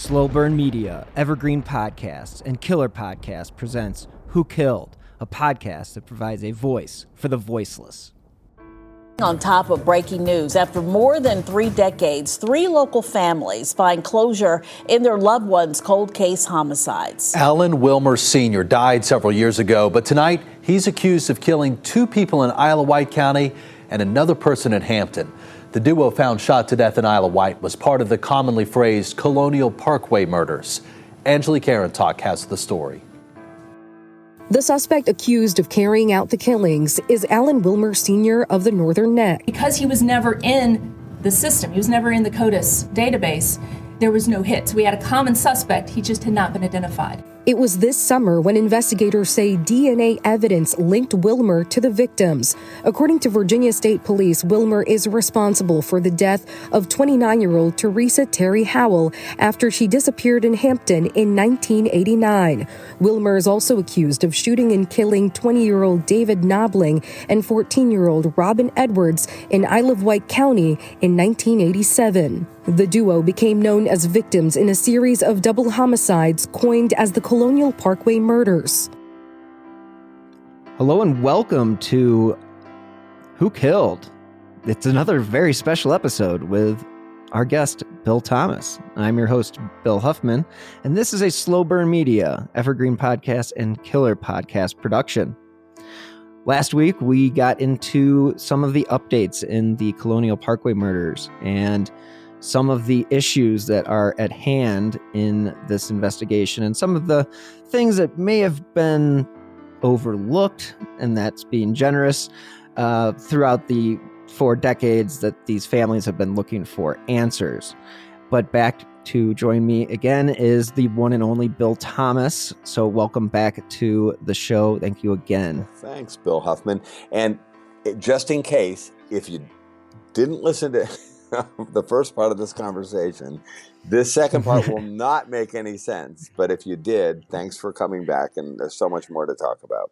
Slow Burn Media, Evergreen Podcasts, and Killer Podcasts presents Who Killed, a podcast that provides a voice for the voiceless. On top of breaking news, after more than 3 decades, 3 local families find closure in their loved ones' cold case homicides. Alan Wilmer Sr. died several years ago, but tonight he's accused of killing 2 people in Isle of Wight County and another person in Hampton. The duo found shot to death in Isle of Wight was part of the commonly phrased Colonial Parkway Murders. Angelique Arentalk has the story. The suspect accused of carrying out the killings is Alan Wilmer Sr. of the Northern Neck. Because he was never in the system, he was never in the CODIS database, there was no hits. We had a common suspect, he just had not been identified. It was this summer when investigators say DNA evidence linked Wilmer to the victims. According to Virginia State Police, Wilmer is responsible for the death of 29-year-old Teresa Terry Howell after she disappeared in Hampton in 1989. Wilmer is also accused of shooting and killing 20-year-old David Knobling and 14-year-old Robin Edwards in Isle of Wight County in 1987. The duo became known as victims in a series of double homicides coined as the Colonial Parkway Murders. Hello and welcome to Who Killed? It's another very special episode with our guest, Bill Thomas. I'm your host, Bill Huffman, and this is a Slow Burn Media, Evergreen Podcast, and Killer Podcast production. Last week, we got into some of the updates in the Colonial Parkway Murders and some of the issues that are at hand in this investigation and some of the things that may have been overlooked, and that's being generous, throughout the 4 decades that these families have been looking for answers. But back to join me again is the one and only Bill Thomas. So welcome back to the show. Thank you again. Thanks, Bill Huffman. And just in case, if you didn't listen to the first part of this conversation, this second part will not make any sense. But if you did, thanks for coming back. And there's so much more to talk about.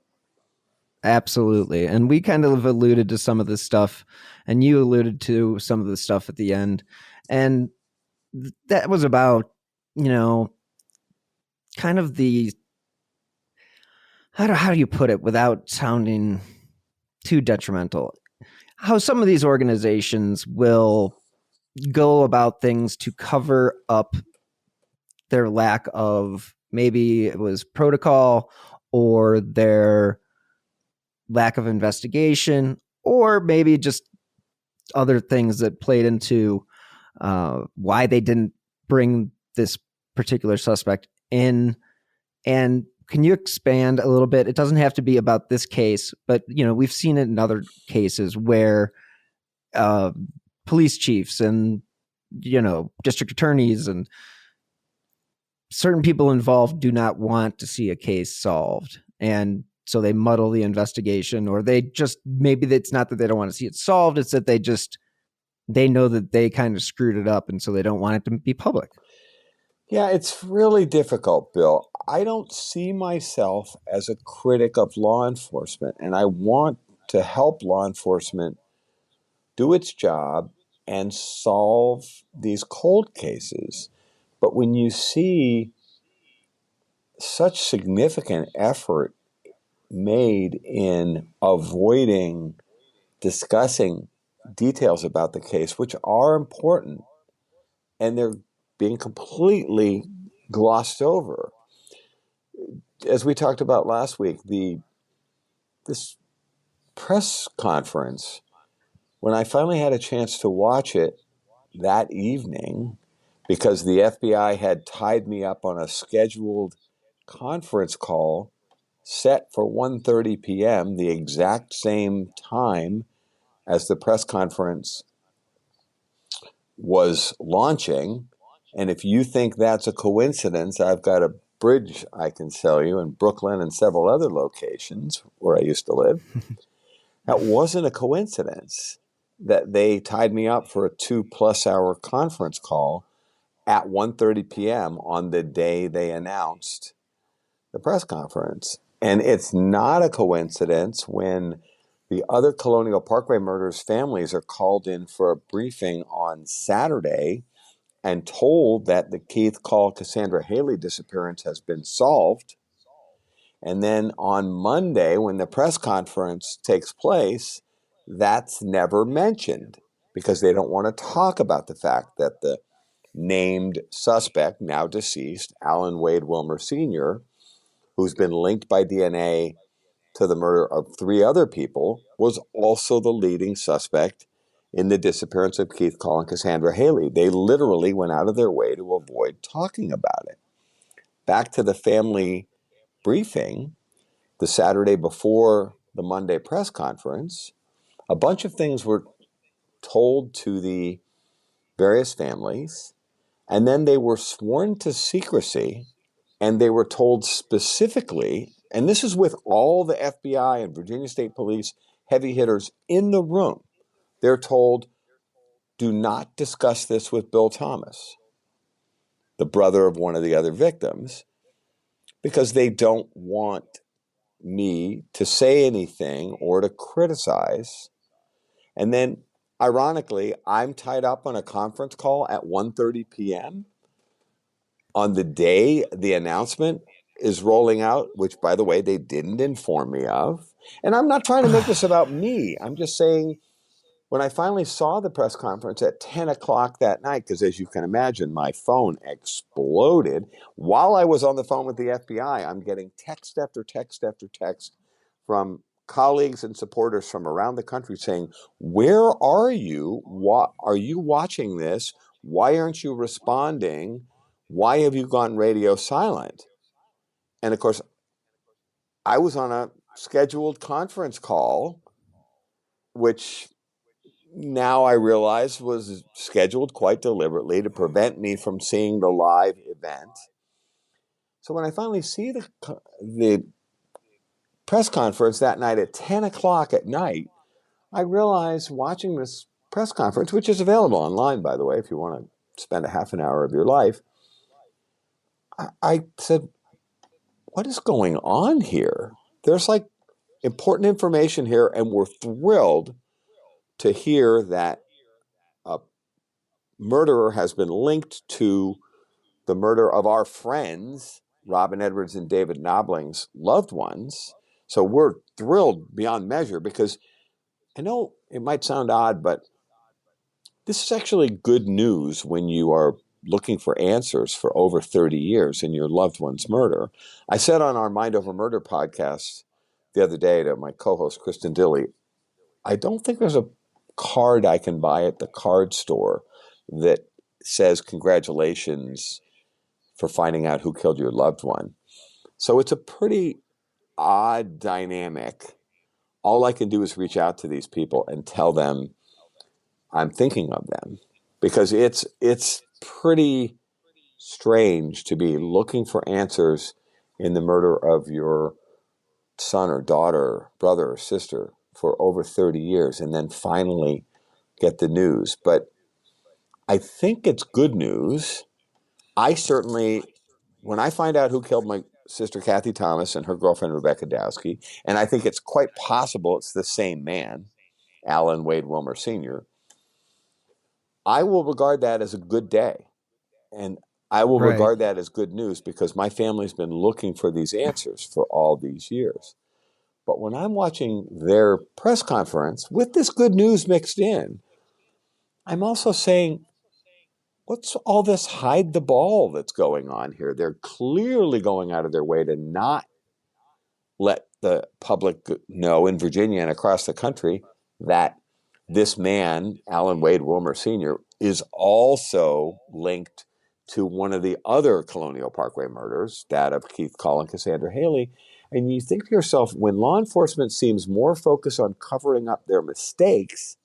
Absolutely. And we kind of alluded to some of this stuff, and you alluded to some of the stuff at the end. And that was about, kind of the, how do you put it without sounding too detrimental? How some of these organizations will go about things to cover up their lack of, maybe it was protocol or their lack of investigation, or maybe just other things that played into why they didn't bring this particular suspect in. And can you expand a little bit? It doesn't have to be about this case, but we've seen it in other cases where police chiefs and district attorneys and certain people involved do not want to see a case solved, and so they muddle the investigation, or they just, maybe it's not that they don't want to see it solved, it's that they know that they kind of screwed it up, and so they don't want it to be public. Yeah, it's really difficult, Bill. I don't see myself as a critic of law enforcement, and I want to help law enforcement do its job and solve these cold cases. But when you see such significant effort made in avoiding discussing details about the case, which are important, and they're being completely glossed over. As we talked about last week, this press conference, when I finally had a chance to watch it that evening, because the FBI had tied me up on a scheduled conference call set for 1:30 p.m., the exact same time as the press conference was launching. And if you think that's a coincidence, I've got a bridge I can sell you in Brooklyn and several other locations where I used to live. That wasn't a coincidence that they tied me up for a 2+ hour conference call at 1:30 p.m. on the day they announced the press conference. And it's not a coincidence when the other Colonial Parkway Murders families are called in for a briefing on Saturday and told that the Keith Call Cassandra Haley disappearance has been solved. And then on Monday, when the press conference takes place, that's never mentioned because they don't want to talk about the fact that the named suspect, now deceased, Alan Wade Wilmer Sr., who's been linked by DNA to the murder of 3 other people, was also the leading suspect in the disappearance of Keith Call and Cassandra Haley. They literally went out of their way to avoid talking about it. Back to the family briefing, the Saturday before the Monday press conference, a bunch of things were told to the various families, and then they were sworn to secrecy, and they were told specifically, and this is with all the FBI and Virginia State Police heavy hitters in the room, they're told, do not discuss this with Bill Thomas, the brother of one of the other victims, because they don't want me to say anything or to criticize. And then, ironically, I'm tied up on a conference call at 1:30 p.m. on the day the announcement is rolling out, which, by the way, they didn't inform me of. And I'm not trying to make this about me. I'm just saying, when I finally saw the press conference at 10 o'clock that night, because as you can imagine, my phone exploded. While I was on the phone with the FBI, I'm getting text after text after text from colleagues and supporters from around the country saying, where are you? What, are you watching this? Why aren't you responding? Why have you gone radio silent? And of course, I was on a scheduled conference call, which now I realize was scheduled quite deliberately to prevent me from seeing the live event. So when I finally see the press conference that night at 10 o'clock at night, I realize watching this press conference, which is available online, by the way, if you want to spend a half an hour of your life, I said, what is going on here? There's like important information here, and we're thrilled to hear that a murderer has been linked to the murder of our friends, Robin Edwards and David Nobling's loved ones. So we're thrilled beyond measure because I know it might sound odd, but this is actually good news when you are looking for answers for over 30 years in your loved one's murder. I said on our Mind Over Murder podcast the other day to my co-host, Kristen Dilley, I don't think there's a card I can buy at the card store that says congratulations for finding out who killed your loved one. So it's a pretty odd dynamic. All I can do is reach out to these people and tell them I'm thinking of them, because it's pretty strange to be looking for answers in the murder of your son or daughter, brother or sister for over 30 years and then finally get the news. But I think it's good news. I certainly, when I find out who killed my sister Cathy Thomas and her girlfriend Rebecca Dowski, and I think it's quite possible it's the same man, Alan Wade Wilmer Sr., I will regard that as a good day. And I will Right. regard that as good news because my family's been looking for these answers for all these years. But when I'm watching their press conference with this good news mixed in, I'm also saying, what's all this hide the ball that's going on here? They're clearly going out of their way to not let the public know in Virginia and across the country that this man, Alan Wade Wilmer Sr., is also linked to one of the other Colonial Parkway murders, that of Keith Call and Cassandra Haley. And you think to yourself, when law enforcement seems more focused on covering up their mistakes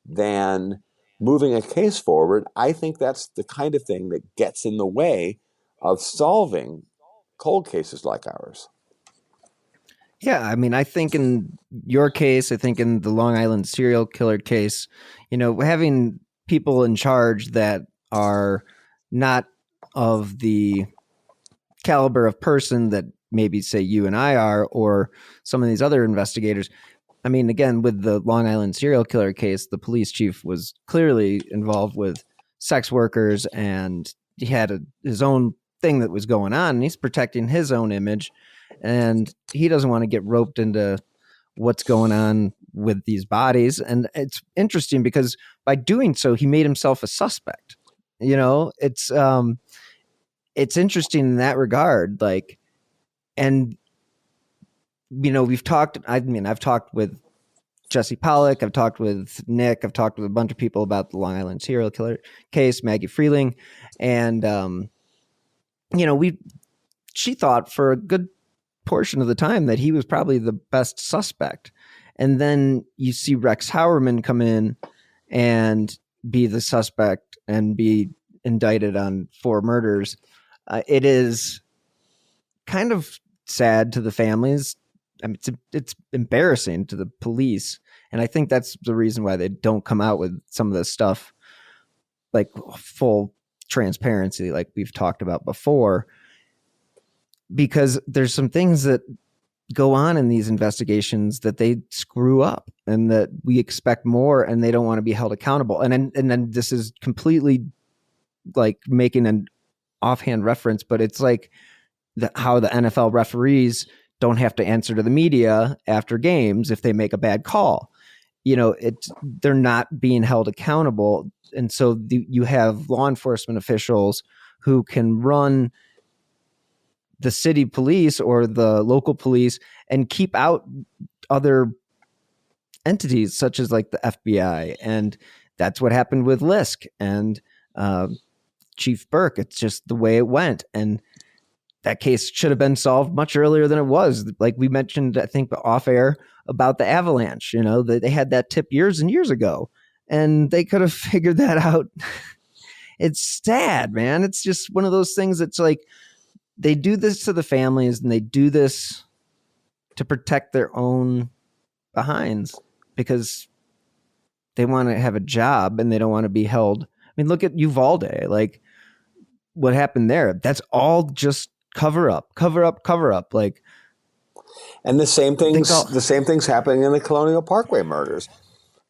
than moving a case forward, I think that's the kind of thing that gets in the way of solving cold cases like ours. Yeah, I mean, I think in your case, I think in the Long Island serial killer case, having people in charge that are not of the caliber of person that maybe say you and I are, or some of these other investigators. I mean, again, with the Long Island serial killer case, the police chief was clearly involved with sex workers, and he had his own thing that was going on, and he's protecting his own image, and he doesn't want to get roped into what's going on with these bodies. And it's interesting because by doing so, he made himself a suspect. It's interesting in that regard. Like, and I've talked with Jesse Pollock, I've talked with Nick, I've talked with a bunch of people about the Long Island serial killer case, Maggie Freeling, and she thought for a good portion of the time that he was probably the best suspect. And then you see Rex Howerman come in and be the suspect and be indicted on 4 murders. It is kind of sad to the families. I mean, it's embarrassing to the police. And I think that's the reason why they don't come out with some of this stuff, like full transparency, like we've talked about before, because there's some things that go on in these investigations that they screw up and that we expect more, and they don't want to be held accountable. And then this is completely like making an offhand reference, but it's like how the NFL referees don't have to answer to the media after games if they make a bad call. They're not being held accountable. And so you have law enforcement officials who can run the city police or the local police and keep out other entities such as like the FBI. And that's what happened with Lisk and Chief Burke. It's just the way it went. And that case should have been solved much earlier than it was. Like we mentioned, I think off air about the avalanche, they had that tip years and years ago, and they could have figured that out. It's sad, man. It's just one of those things that's like, they do this to the families, and they do this to protect their own behinds because they want to have a job and they don't want to be held. I mean, look at Uvalde, like what happened there. That's all just cover up. Like, and the same things happening in the Colonial Parkway murders.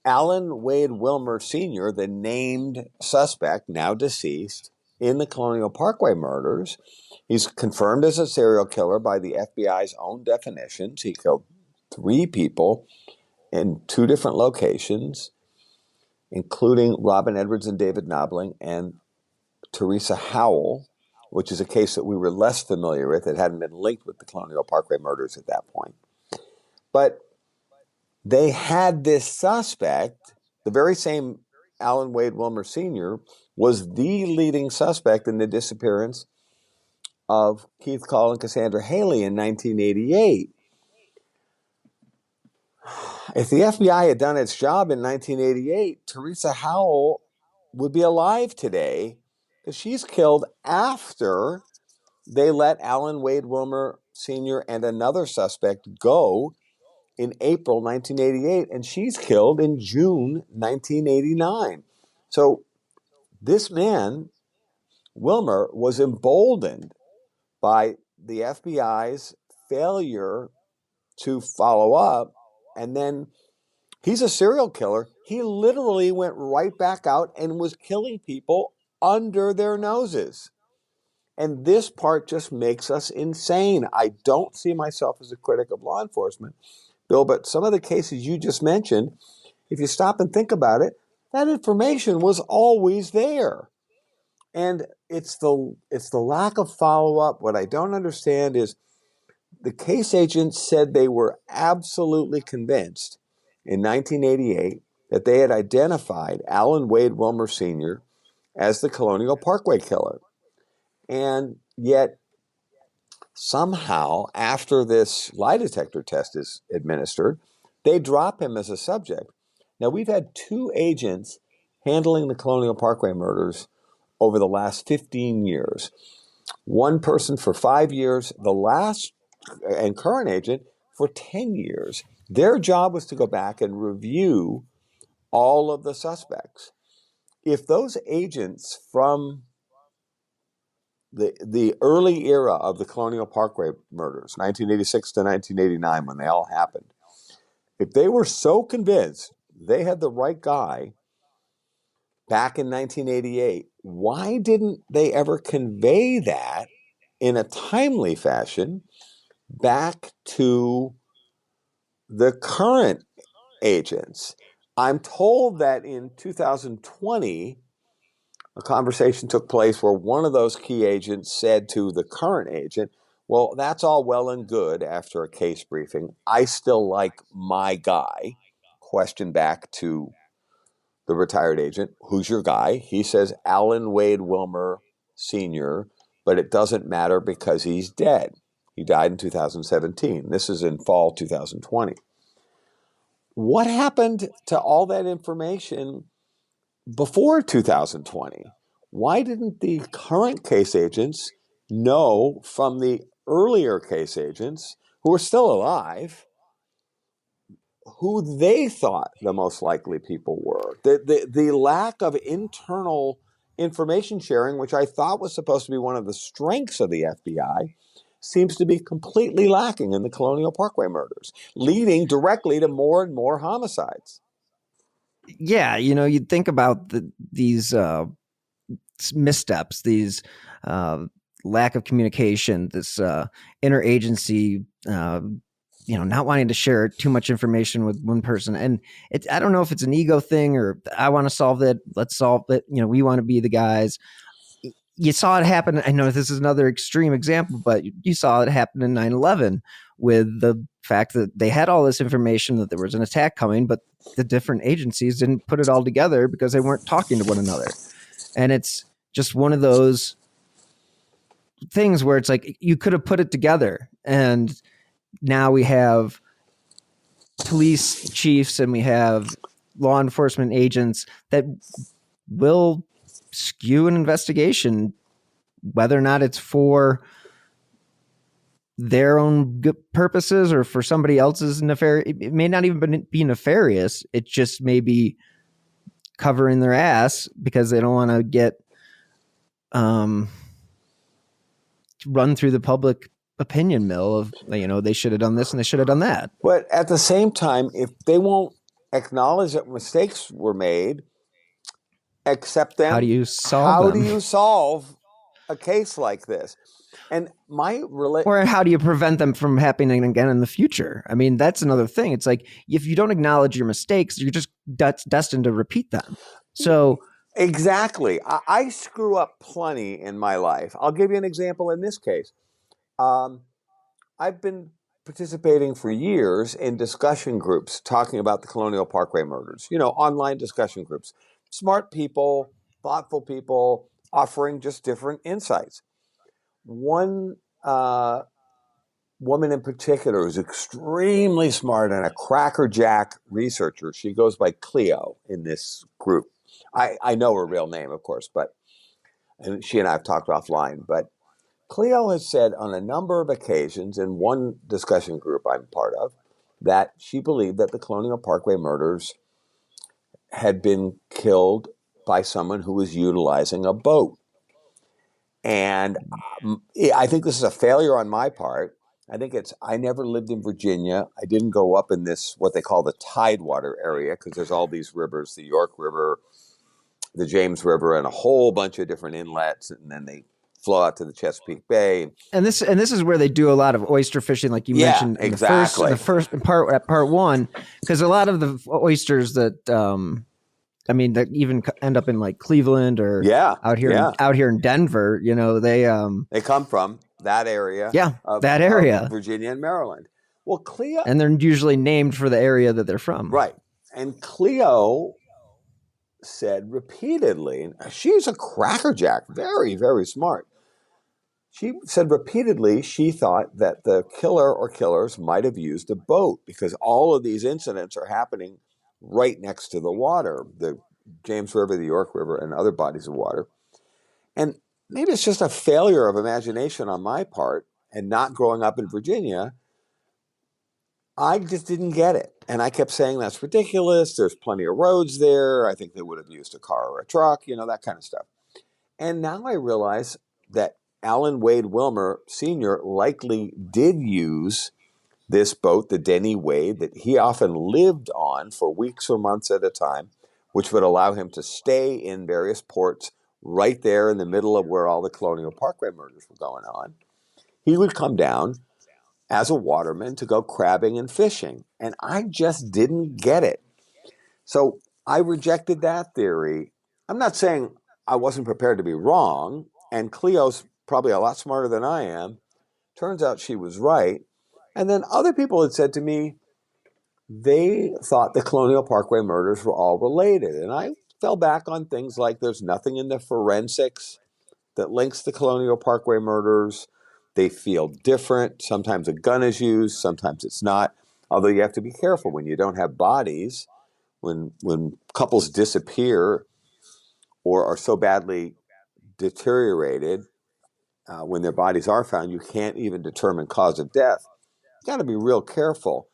Alan Wade Wilmer Sr., the named suspect, now deceased, in the Colonial Parkway murders, he's confirmed as a serial killer by the FBI's own definitions. He killed 3 people in 2 different locations, including Robin Edwards and David Knobling and Teresa Howell, which is a case that we were less familiar with. It hadn't been linked with the Colonial Parkway murders at that point. But they had this suspect, the very same Alan Wade Wilmer Sr., was the leading suspect in the disappearance of Keith Call and Cassandra Haley in 1988. If the FBI had done its job in 1988, Teresa Howell would be alive today, because she's killed after they let Alan Wade Wilmer Sr. and another suspect go in April 1988, and she's killed in June 1989. So this man, Wilmer, was emboldened by the FBI's failure to follow up, and then he's a serial killer. He literally went right back out and was killing people under their noses. And this part just makes us insane. I don't see myself as a critic of law enforcement, Bill, but some of the cases you just mentioned, if you stop and think about it, that information was always there. And it's the lack of follow-up. What I don't understand is the case agents said they were absolutely convinced in 1988 that they had identified Alan Wade Wilmer Sr. as the Colonial Parkway killer. And yet, somehow, after this lie detector test is administered, they drop him as a subject. Now, we've had 2 agents handling the Colonial Parkway murders over the last 15 years. One person for 5 years, the last and current agent for 10 years. Their job was to go back and review all of the suspects. If those agents from the early era of the Colonial Parkway murders, 1986 to 1989, when they all happened, if they were so convinced they had the right guy, back in 1988, why didn't they ever convey that in a timely fashion back to the current agents? I'm told that in 2020, a conversation took place where one of those key agents said to the current agent, well, that's all well and good after a case briefing. I still like my guy. Question back to the retired agent, who's your guy? He says, Alan Wade Wilmer Sr., but it doesn't matter because he's dead. He died in 2017. This is in fall 2020. What happened to all that information before 2020? Why didn't the current case agents know from the earlier case agents who are still alive who they thought the most likely people were? The lack of internal information sharing, which I thought was supposed to be one of the strengths of the FBI, seems to be completely lacking in the Colonial Parkway murders, leading directly to more and more homicides. Yeah, you'd think about these missteps, these lack of communication, this interagency, not wanting to share too much information with one person. And I don't know if it's an ego thing or I want to solve it. Let's solve it. We want to be the guys. You saw it happen. I know this is another extreme example, but you saw it happen in 9/11 with the fact that they had all this information that there was an attack coming, but the different agencies didn't put it all together because they weren't talking to one another. And it's just one of those things where it's like you could have put it together, and now we have police chiefs and we have law enforcement agents that will skew an investigation, whether or not it's for their own good purposes or for somebody else's nefarious. It may not even be nefarious. It just may be covering their ass because they don't want to get run through the public opinion mill of, they should have done this and they should have done that. But at the same time, if they won't acknowledge that mistakes were made, accept them, how do you solve a case like this? And or how do you prevent them from happening again in the future? I mean, that's another thing. It's like, if you don't acknowledge your mistakes, you're just destined to repeat them. So exactly. I screw up plenty in my life. I'll give you an example in this case. I've been participating for years in discussion groups talking about the Colonial Parkway murders, online discussion groups. Smart people, thoughtful people, offering just different insights. One woman in particular who's extremely smart and a crackerjack researcher. She goes by Cleo in this group. I know her real name, of course, and she and I have talked offline, but Cleo has said on a number of occasions in one discussion group I'm part of that she believed that the Colonial Parkway murders had been killed by someone who was utilizing a boat. And I think this is a failure on my part. I never lived in Virginia. I didn't go up in this, what they call the Tidewater area, because there's all these rivers, the York River, the James River, and a whole bunch of different inlets. And then they flow out to the Chesapeake Bay. And this is where they do a lot of oyster fishing, like you mentioned in the first part one, because a lot of the oysters that, that even end up in like Cleveland or out here in Denver, they come from that area. Of Virginia and Maryland. Well, Cleo, and they're usually named for the area that they're from. Right. And Cleo said repeatedly, she's a crackerjack, very, very smart. She said repeatedly she thought that the killer or killers might have used a boat because all of these incidents are happening right next to the water, the James River, the York River, and other bodies of water. And maybe it's just a failure of imagination on my part and not growing up in Virginia. I just didn't get it. And I kept saying, that's ridiculous. There's plenty of roads there. I think they would have used a car or a truck, that kind of stuff. And now I realize that Alan Wade Wilmer Sr. likely did use this boat, the Denny Wade, that he often lived on for weeks or months at a time which would allow him to stay in various ports right there in the middle of where all the Colonial Parkway murders were going on. He would come down as a waterman to go crabbing and fishing. And I just didn't get it. So I rejected that theory. I'm not saying I wasn't prepared to be wrong, and Cleo's probably a lot smarter than I am. Turns out she was right. And then other people had said to me they thought the Colonial Parkway murders were all related. And I fell back on things like there's nothing in the forensics that links the Colonial Parkway murders. They feel different. Sometimes a gun is used, sometimes it's not. Although you have to be careful when you don't have bodies, when couples disappear or are so badly deteriorated, when their bodies are found, you can't even determine cause of death. You got to be real careful.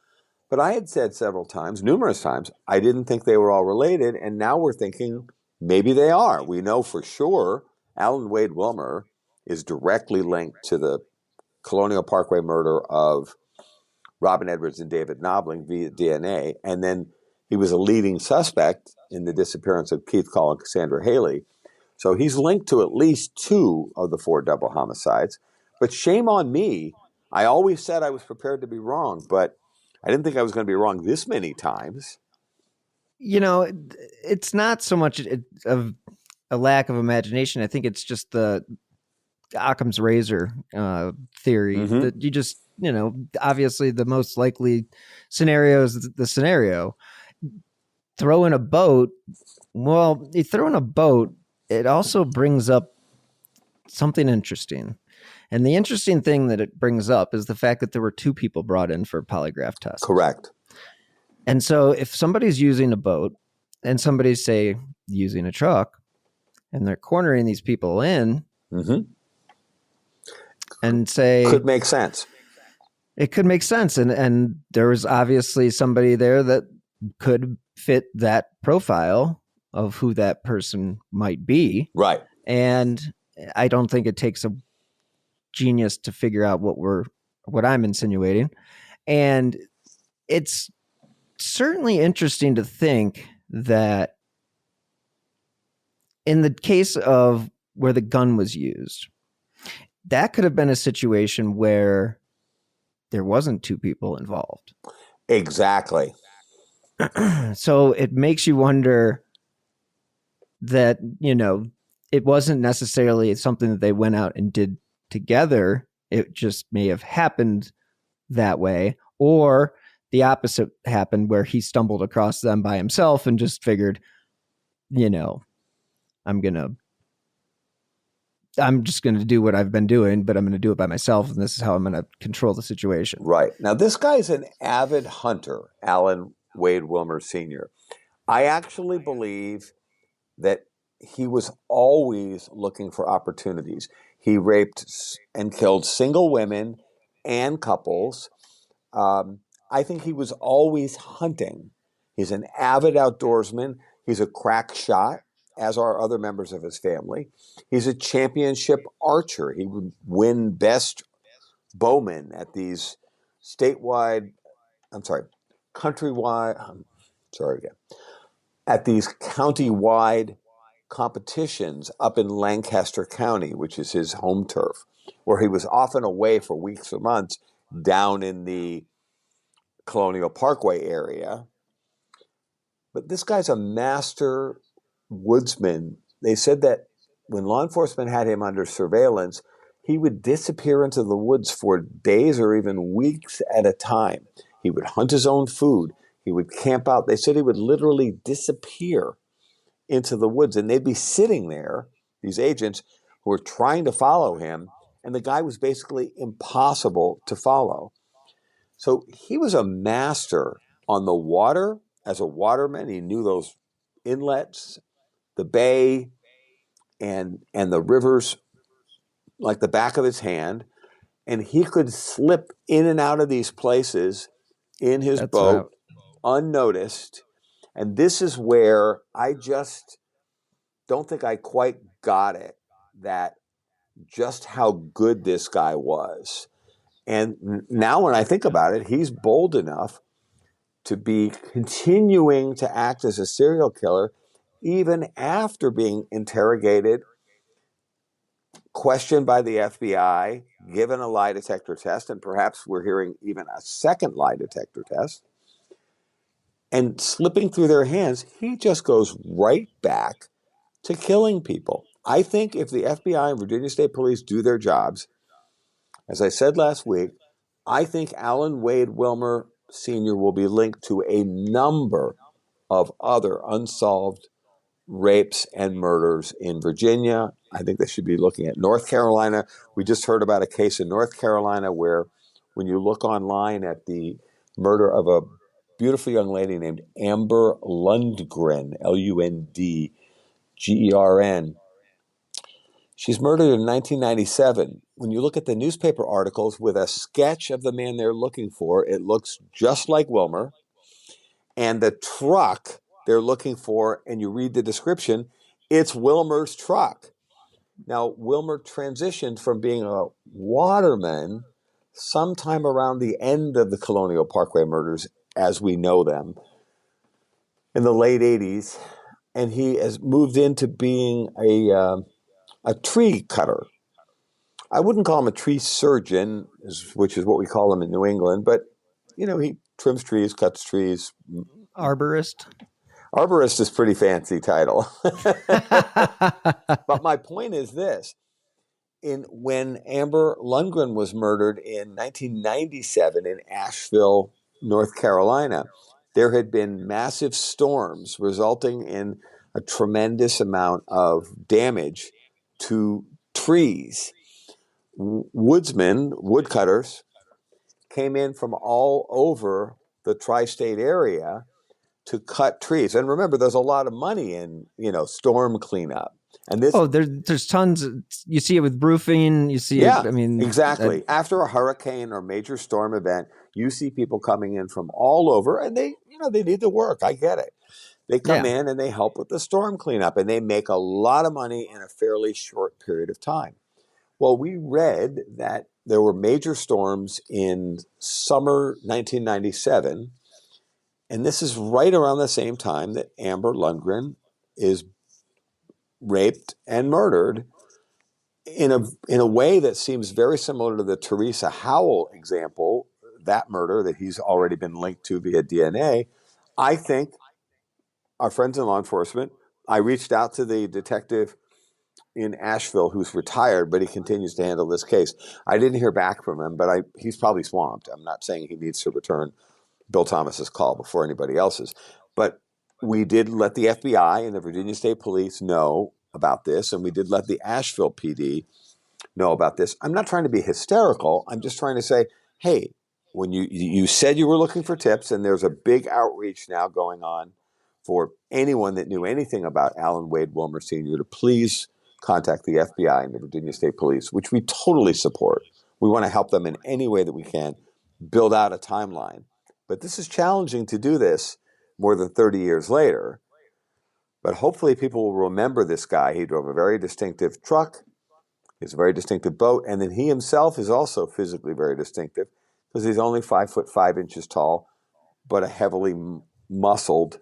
But I had said several times, numerous times, I didn't think they were all related, and now we're thinking maybe they are. We know for sure Alan Wade Wilmer is directly linked to the Colonial Parkway murder of Robin Edwards and David Knobling via DNA, and then he was a leading suspect in the disappearance of Keith Call and Cassandra Haley. So he's linked to at least 2 of the 4 double homicides. But shame on me. I always said I was prepared to be wrong, but I didn't think I was going to be wrong this many times. It's not so much of a lack of imagination. I think it's just the Occam's razor theory that you just, obviously the most likely scenario is the scenario. Throw in a boat. Well, you throw in a boat, it also brings up something interesting. And the interesting thing that it brings up is the fact that there were 2 people brought in for polygraph tests. Correct. And so if somebody's using a boat and somebody's, say, using a truck, and they're cornering these people in and say... Could make sense. It could make sense. And there was obviously somebody there that could fit that profile of who that person might be. Right. And I don't think it takes a genius to figure out what I'm insinuating. And it's certainly interesting to think that in the case of where the gun was used, that could have been a situation where there wasn't 2 people involved. Exactly. So it makes you wonder that, it wasn't necessarily something that they went out and did together. It just may have happened that way, or the opposite happened where he stumbled across them by himself and just figured, I'm just going to do what I've been doing, but I'm going to do it by myself. And this is how I'm going to control the situation. Right. Now, this guy's an avid hunter, Alan Wade Wilmer Sr. I actually believe that he was always looking for opportunities. He raped and killed single women and couples. I think he was always hunting. He's an avid outdoorsman. He's a crack shot, as are other members of his family. He's a championship archer. He would win best bowman at these at these county-wide competitions up in Lancaster County, which is his home turf, where he was often away for weeks or months down in the Colonial Parkway area. But this guy's a master woodsman. They said that when law enforcement had him under surveillance, he would disappear into the woods for days or even weeks at a time. He would hunt his own food. He would camp out. They said he would literally disappear into the woods, and they'd be sitting there, these agents who were trying to follow him, and the guy was basically impossible to follow. So he was a master on the water as a waterman. He knew those inlets, the bay, and the rivers like the back of his hand, and he could slip in and out of these places in his boat unnoticed. And this is where I just don't think I quite got it, that just how good this guy was. And now when I think about it, he's bold enough to be continuing to act as a serial killer even after being interrogated, questioned by the FBI, given a lie detector test, and perhaps we're hearing even a second lie detector test, and slipping through their hands, he just goes right back to killing people. I think if the FBI and Virginia State Police do their jobs, as I said last week, I think Alan Wade Wilmer Sr. will be linked to a number of other unsolved rapes and murders in Virginia. I think they should be looking at North Carolina. We just heard about a case in North Carolina where when you look online at the murder of a beautiful young lady named Amber Lundgren, Lundgren, she's murdered in 1997. When you look at the newspaper articles with a sketch of the man they're looking for, it looks just like Wilmer. And the truck they're looking for, and you read the description, it's Wilmer's truck. Now, Wilmer transitioned from being a waterman sometime around the end of the Colonial Parkway murders, as we know them, in the late 80s. And he has moved into being a tree cutter. I wouldn't call him a tree surgeon, which is what we call him in New England, but, he trims trees, cuts trees. Arborist. Arborist is a pretty fancy title. But my point is this. When Amber Lundgren was murdered in 1997 in Asheville, North Carolina, there had been massive storms resulting in a tremendous amount of damage to trees. Woodcutters, came in from all over the tri-state area to cut trees. And remember, there's a lot of money in, storm cleanup. And this, there's tons. You see it with roofing. You see it. I mean, exactly. After a hurricane or major storm event, you see people coming in from all over, and they need to work. I get it. They come in and they help with the storm cleanup, and they make a lot of money in a fairly short period of time. Well, we read that there were major storms in summer 1997, and this is right around the same time that Amber Lundgren is raped and murdered in a way that seems very similar to the Teresa Howell example, that murder that he's already been linked to via DNA. I think our friends in law enforcement, I reached out to the detective in Asheville who's retired, but he continues to handle this case. I didn't hear back from him, but he's probably swamped. I'm not saying he needs to return Bill Thomas's call before anybody else's. But we did let the FBI and the Virginia State Police know about this, and we did let the Asheville PD know about this. I'm not trying to be hysterical. I'm just trying to say, hey, when you said you were looking for tips, and there's a big outreach now going on for anyone that knew anything about Alan Wade Wilmer Sr. to please contact the FBI and the Virginia State Police, which we totally support. We want to help them in any way that we can, build out a timeline. But this is challenging to do this more than 30 years later. But hopefully people will remember this guy. He drove a very distinctive truck. He has a very distinctive boat. And then he himself is also physically very distinctive because he's only 5'5" tall, but a heavily muscled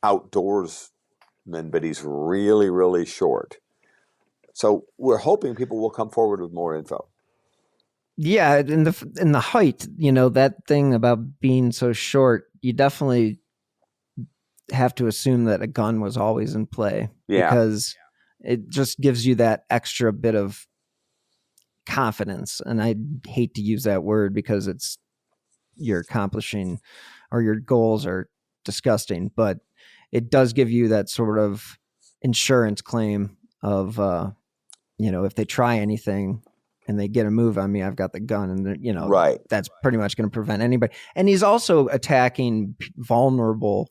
outdoorsman, but he's really, really short. So we're hoping people will come forward with more info. Yeah, in the height, that thing about being so short, you definitely have to assume that a gun was always in play. Yeah. Because it just gives you that extra bit of confidence. And I hate to use that word because you're accomplishing, or your goals are disgusting, but it does give you that sort of insurance claim of, if they try anything and they get a move on me, I've got the gun, and right. That's pretty much going to prevent anybody. And he's also attacking vulnerable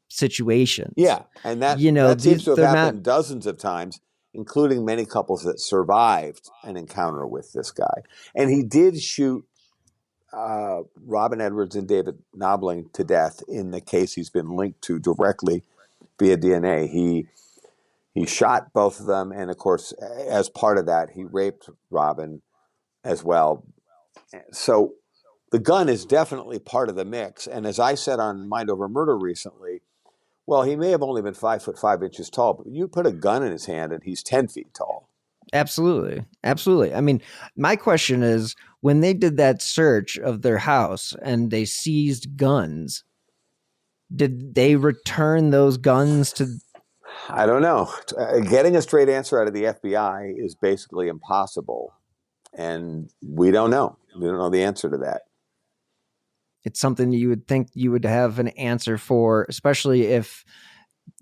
situations. Yeah, and that seems to have happened dozens of times, including many couples that survived an encounter with this guy. And he did shoot Robin Edwards and David Knobling to death in the case he's been linked to directly via DNA. He shot both of them, and of course, as part of that, he raped Robin as well. So the gun is definitely part of the mix. And as I said on Mind Over Murder recently, Well, he may have only been 5'5" tall, but you put a gun in his hand and he's 10 feet tall. Absolutely. Absolutely. I mean, my question is, when they did that search of their house and they seized guns, did they return those guns to? I don't know. Getting a straight answer out of the FBI is basically impossible. And we don't know. We don't know the answer to that. It's something you would think you would have an answer for, especially if,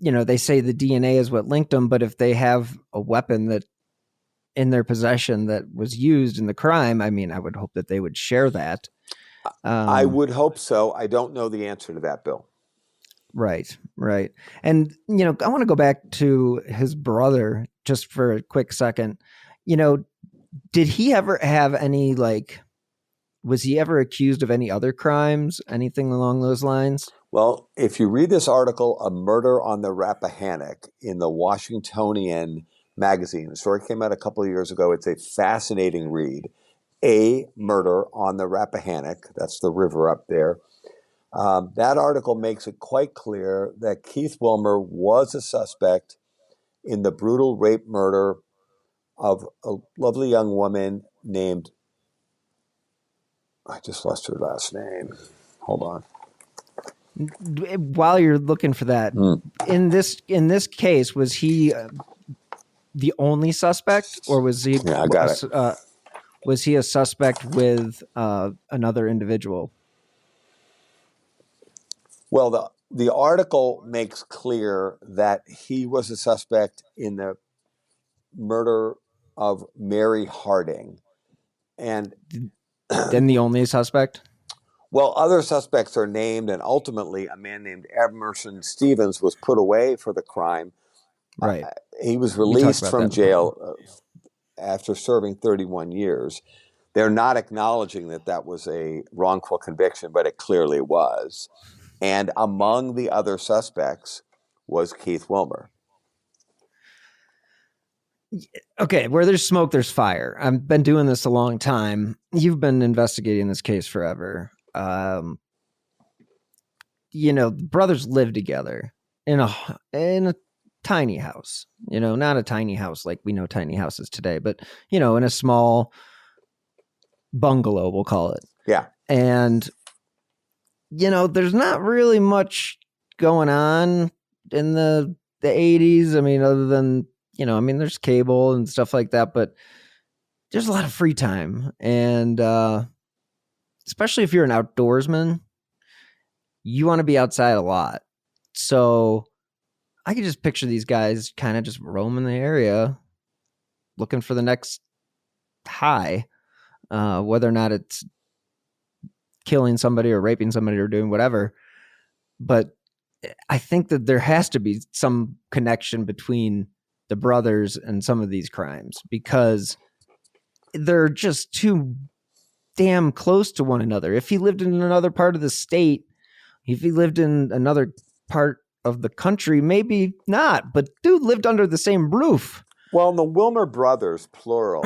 they say the DNA is what linked them, but if they have a weapon that in their possession that was used in the crime, I mean, I would hope that they would share that. I would hope so. I don't know the answer to that, Bill. Right. And, I want to go back to his brother just for a quick second. Did he ever have any, was he ever accused of any other crimes, anything along those lines? Well, if you read this article, A Murder on the Rappahannock, in the Washingtonian magazine, the story came out a couple of years ago. It's a fascinating read. A Murder on the Rappahannock, that's the river up there. That article makes it quite clear that Keith Wilmer was a suspect in the brutal rape murder of a lovely young woman named, I just lost her last name. Hold on. While you're looking for that, in this case, was he the only suspect, or was he? Yeah, I got it. Was he a suspect with another individual? Well, the article makes clear that he was a suspect in the murder of Mary Harding, and then the only suspect. Well, other suspects are named, and ultimately a man named Emerson Stevens was put away for the crime. Right. He was released from jail after serving 31 years. They're not acknowledging that that was a wrongful conviction, but it clearly was. And among the other suspects was Keith Wilmer. Okay, where there's smoke, there's fire. I've been doing this a long time. You've been investigating this case forever. Brothers live together in a tiny house, not a tiny house like we know tiny houses today, but, in a small bungalow, we'll call it. Yeah. And, there's not really much going on in the 80s. I mean, other than, there's cable and stuff like that, but there's a lot of free time. And, especially if you're an outdoorsman, you want to be outside a lot. So I could just picture these guys kind of just roaming the area looking for the next high, whether or not it's killing somebody or raping somebody or doing whatever. But I think that there has to be some connection between the brothers and some of these crimes, because they're just too damn close to one another. If he lived in another part of the state, if he lived in another part of the country, maybe not, but dude lived under the same roof. Well, the Wilmer brothers, plural,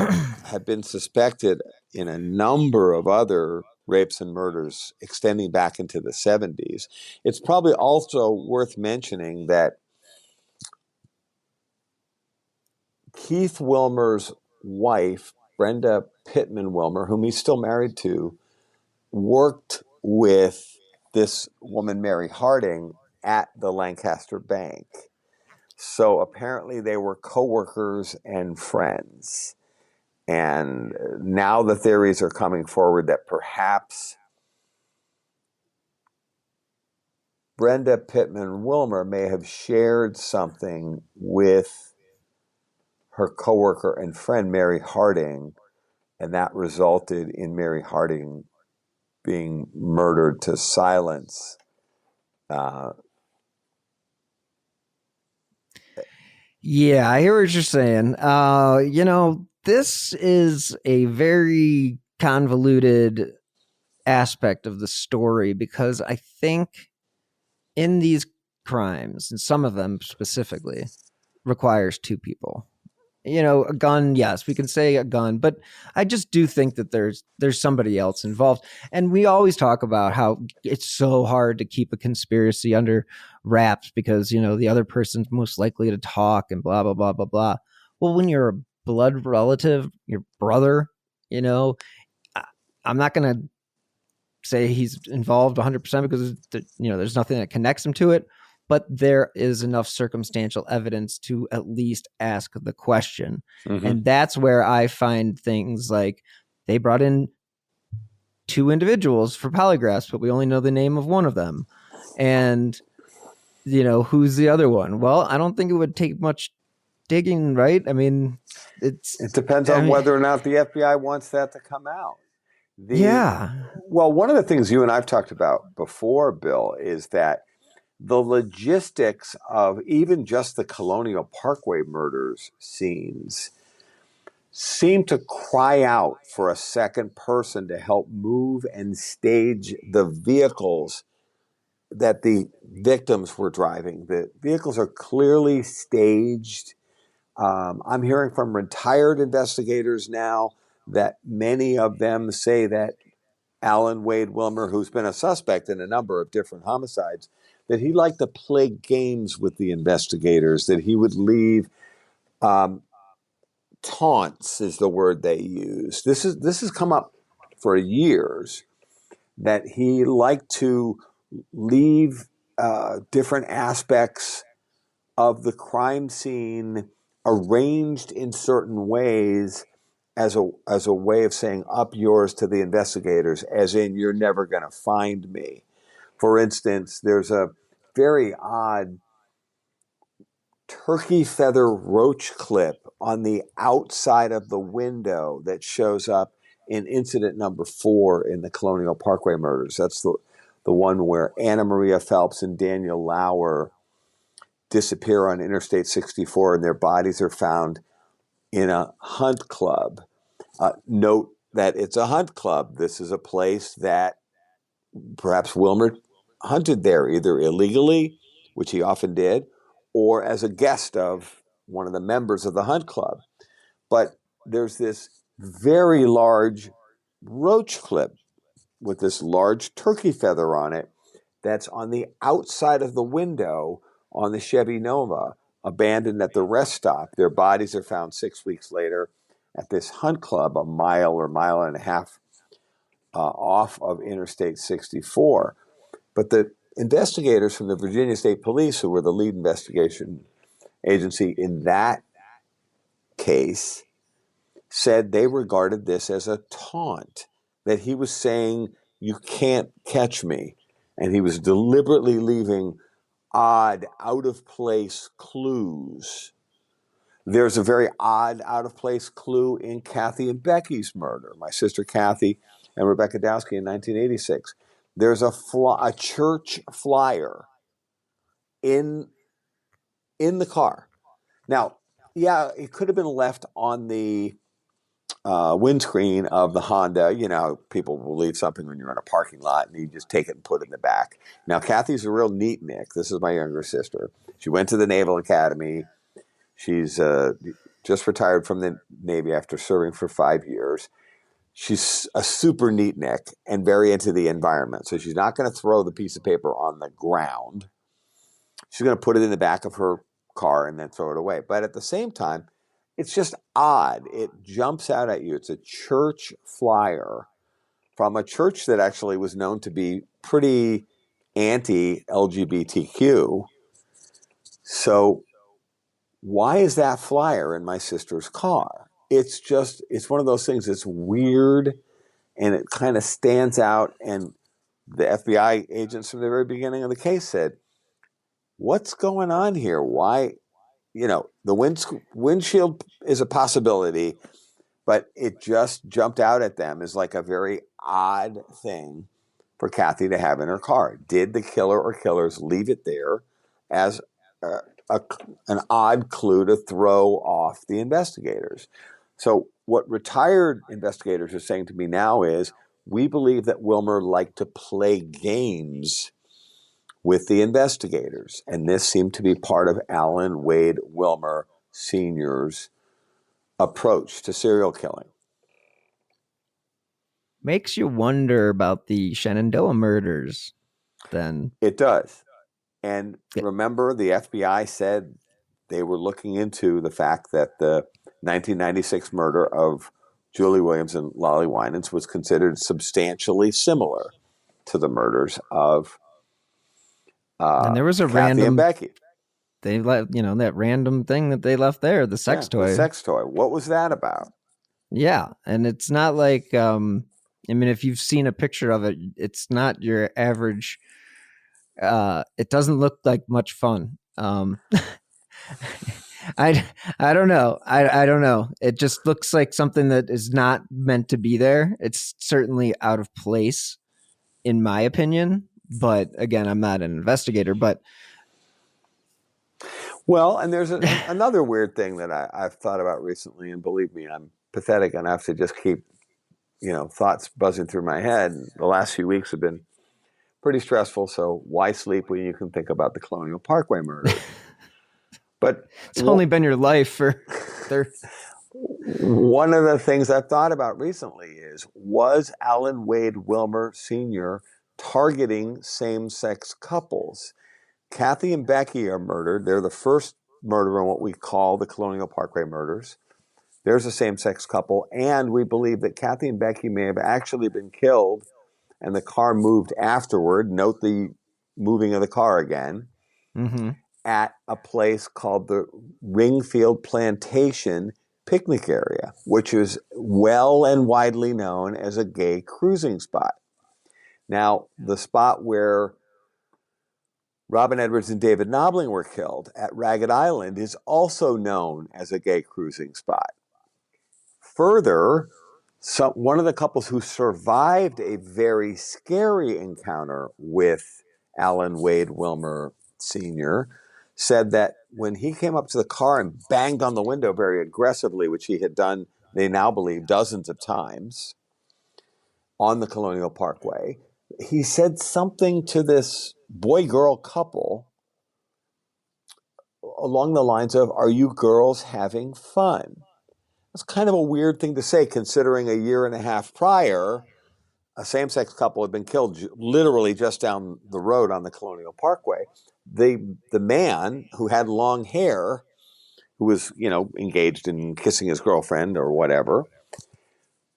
have been suspected in a number of other rapes and murders extending back into the 70s. It's probably also worth mentioning that Keith Wilmer's wife, Brenda Pittman Wilmer, whom he's still married to, worked with this woman, Mary Harding, at the Lancaster Bank. So apparently they were co-workers and friends. And now the theories are coming forward that perhaps Brenda Pittman Wilmer may have shared something with her coworker and friend, Mary Harding, and that resulted in Mary Harding being murdered to silence. Yeah, I hear what you're saying. This is a very convoluted aspect of the story, because I think in these crimes, and some of them specifically, requires two people. a gun, yes, we can say a gun, but I just do think that there's somebody else involved. And we always talk about how it's so hard to keep a conspiracy under wraps because, the other person's most likely to talk and blah, blah, blah, blah, blah. Well, when you're a blood relative, your brother, I'm not going to say he's involved 100% because, there's nothing that connects him to it. But there is enough circumstantial evidence to at least ask the question. Mm-hmm. And that's where I find things like they brought in 2 individuals for polygraphs, but we only know the name of one of them. And, who's the other one? Well, I don't think it would take much digging, right? I mean, it depends on whether or not the FBI wants that to come out. Well, one of the things you and I've talked about before, Bill, is that the logistics of even just the Colonial Parkway murders scenes seem to cry out for a second person to help move and stage the vehicles that the victims were driving. The vehicles are clearly staged. I'm hearing from retired investigators now that many of them say that Alan Wade Wilmer, who's been a suspect in a number of different homicides, that he liked to play games with the investigators, that he would leave taunts is the word they use. This has come up for years, that he liked to leave different aspects of the crime scene arranged in certain ways as a way of saying up yours to the investigators, as in you're never going to find me. For instance, there's a very odd turkey feather roach clip on the outside of the window that shows up in incident number 4 in the Colonial Parkway murders. That's the one where Anna Maria Phelps and Daniel Lauer disappear on Interstate 64 and their bodies are found in a hunt club. Note that it's a hunt club. This is a place that perhaps Wilmer hunted there, either illegally, which he often did, or as a guest of one of the members of the hunt club. But there's this very large roach clip with this large turkey feather on it that's on the outside of the window on the Chevy Nova, abandoned at the rest stop. Their bodies are found 6 weeks later at this hunt club a mile or mile and a half off of Interstate 64. But the investigators from the Virginia State Police, who were the lead investigation agency in that case, said they regarded this as a taunt, that he was saying, you can't catch me. And he was deliberately leaving odd, out-of-place clues. There's a very odd, out-of-place clue in Cathy and Becky's murder, my sister Cathy and Rebecca Dowski in 1986. There's a church flyer in the car. Now, yeah, it could have been left on the windscreen of the Honda. You know, people will leave something when you're in a parking lot and you just take it and put it in the back. Now, Cathy's a real neatnik. This is my younger sister. She went to the Naval Academy. She's just retired from the Navy after serving for 5 years. She's a super neatnik and very into the environment. So she's not going to throw the piece of paper on the ground. She's going to put it in the back of her car and then throw it away. But at the same time, it's just odd. It jumps out at you. It's a church flyer from a church that actually was known to be pretty anti-LGBTQ. So why is that flyer in my sister's car? It's one of those things that's weird and it kind of stands out. And the FBI agents from the very beginning of the case said, what's going on here? Why? The windshield is a possibility, but it just jumped out at them as like a very odd thing for Cathy to have in her car. Did the killer or killers leave it there as an odd clue to throw off the investigators? So what retired investigators are saying to me now is, we believe that Wilmer liked to play games with the investigators. And this seemed to be part of Alan Wade Wilmer Sr.'s approach to serial killing. Makes you wonder about the Shenandoah murders then. It does. And remember, the FBI said they were looking into the fact that the 1996 murder of Julie Williams and Lolly Winans was considered substantially similar to the murders of and there was a Cathy random and Becky. They let that random thing that they left there, the sex toy. The sex toy. What was that about? Yeah, and it's not like if you've seen a picture of it, it's not your average. It doesn't look like much fun. I don't know. I don't know. It just looks like something that is not meant to be there. It's certainly out of place, in my opinion. But again, I'm not an investigator. But well, and there's another weird thing that I've thought about recently, and believe me, I'm pathetic enough to just keep thoughts buzzing through my head. The last few weeks have been pretty stressful. So why sleep when you can think about the Colonial Parkway murders? But it's only been your life for one of the things I've thought about recently is, was Alan Wade Wilmer Sr. targeting same-sex couples? Cathy and Becky are murdered. They're the first murder in what we call the Colonial Parkway murders. There's a same-sex couple, and we believe that Cathy and Becky may have actually been killed and the car moved afterward. Note the moving of the car again. Mm-hmm. At a place called the Ringfield Plantation picnic area, which is well and widely known as a gay cruising spot. Now, the spot where Robin Edwards and David Knobling were killed at Ragged Island is also known as a gay cruising spot. Further, one of the couples who survived a very scary encounter with Alan Wade Wilmer Sr. said that when he came up to the car and banged on the window very aggressively, which he had done, they now believe, dozens of times on the Colonial Parkway, he said something to this boy-girl couple along the lines of, "Are you girls having fun?" That's kind of a weird thing to say, considering a year and a half prior, a same-sex couple had been killed literally just down the road on the Colonial Parkway. The man who had long hair, who was, engaged in kissing his girlfriend or whatever,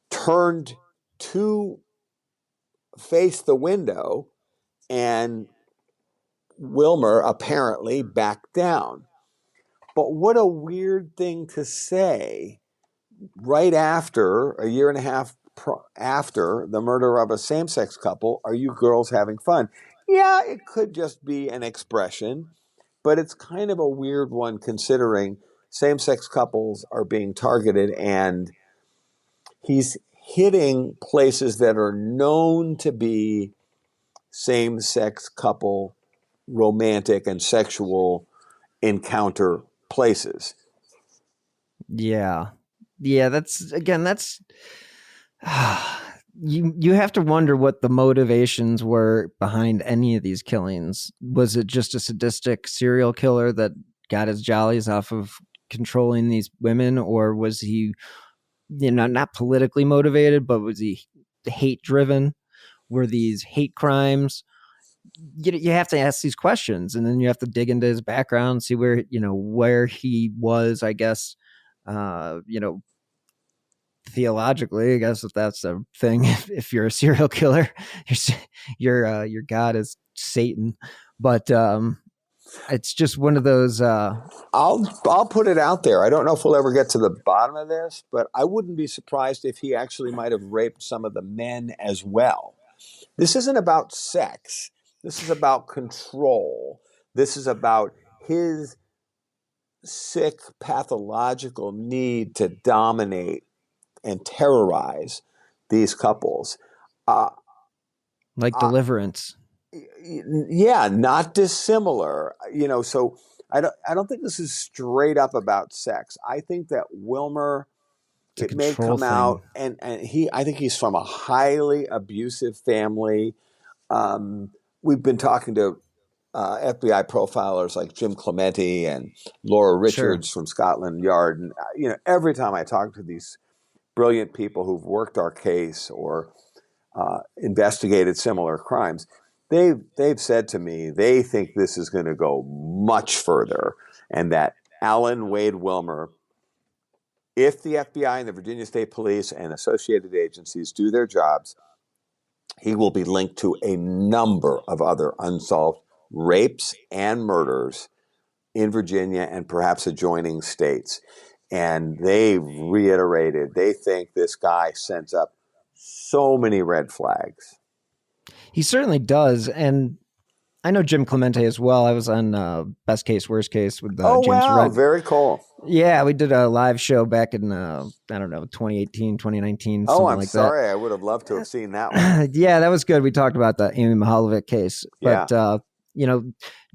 turned to face the window, and Wilmer apparently backed down. But what a weird thing to say right after, a year and a half after the murder of a same-sex couple. "Are you girls having fun?" Yeah, it could just be an expression, but it's kind of a weird one considering same-sex couples are being targeted, and he's hitting places that are known to be same-sex couple romantic and sexual encounter places. Yeah, that's you have to wonder what the motivations were behind any of these killings. Was it just a sadistic serial killer that got his jollies off of controlling these women, or was he, not politically motivated, but was he hate driven? Were these hate crimes? You have to ask these questions, and then you have to dig into his background, see where he was, I guess, theologically, I guess, if that's a thing. If you're a serial killer, your God is Satan. But it's just one of those. I'll put it out there. I don't know if we'll ever get to the bottom of this, but I wouldn't be surprised if he actually might have raped some of the men as well. This isn't about sex. This is about control. This is about his sick, pathological need to dominate and terrorize these couples. Like Deliverance. Yeah, not dissimilar. So I don't think this is straight up about sex. I think that Wilmer, it may come out, and I think he's from a highly abusive family. We've been talking to FBI profilers like Jim Clemente and Laura Richards from Scotland Yard. And, every time I talk to these brilliant people who've worked our case or investigated similar crimes, they've said to me they think this is going to go much further, and that Alan Wade Wilmer, if the FBI and the Virginia State Police and associated agencies do their jobs, he will be linked to a number of other unsolved rapes and murders in Virginia and perhaps adjoining states. And they reiterated they think this guy sends up so many red flags. He certainly does. And I know Jim Clemente as well. I was on Best Case, Worst Case with James Red. Very cool. Yeah, we did a live show back in, 2018, 2019. Oh, I'm like sorry. That. I would have loved to have seen that one. Yeah, that was good. We talked about the Amy Mahalovic case. But,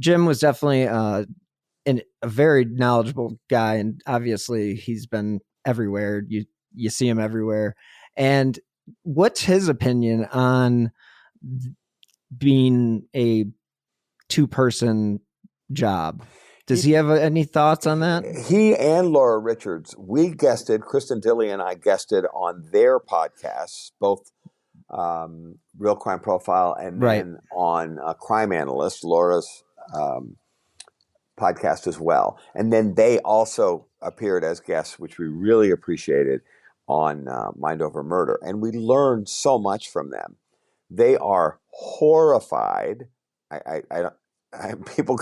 Jim was definitely a very knowledgeable guy. And obviously he's been everywhere. You see him everywhere. And what's his opinion on being a two-person job? Does he have any thoughts on that? He and Laura Richards, Kristen Dilley and I guested on their podcasts, both Real Crime Profile and then on Crime Analyst, Laura's podcast as well. And then they also appeared as guests, which we really appreciated, on Mind Over Murder. And we learned so much from them. They are horrified. People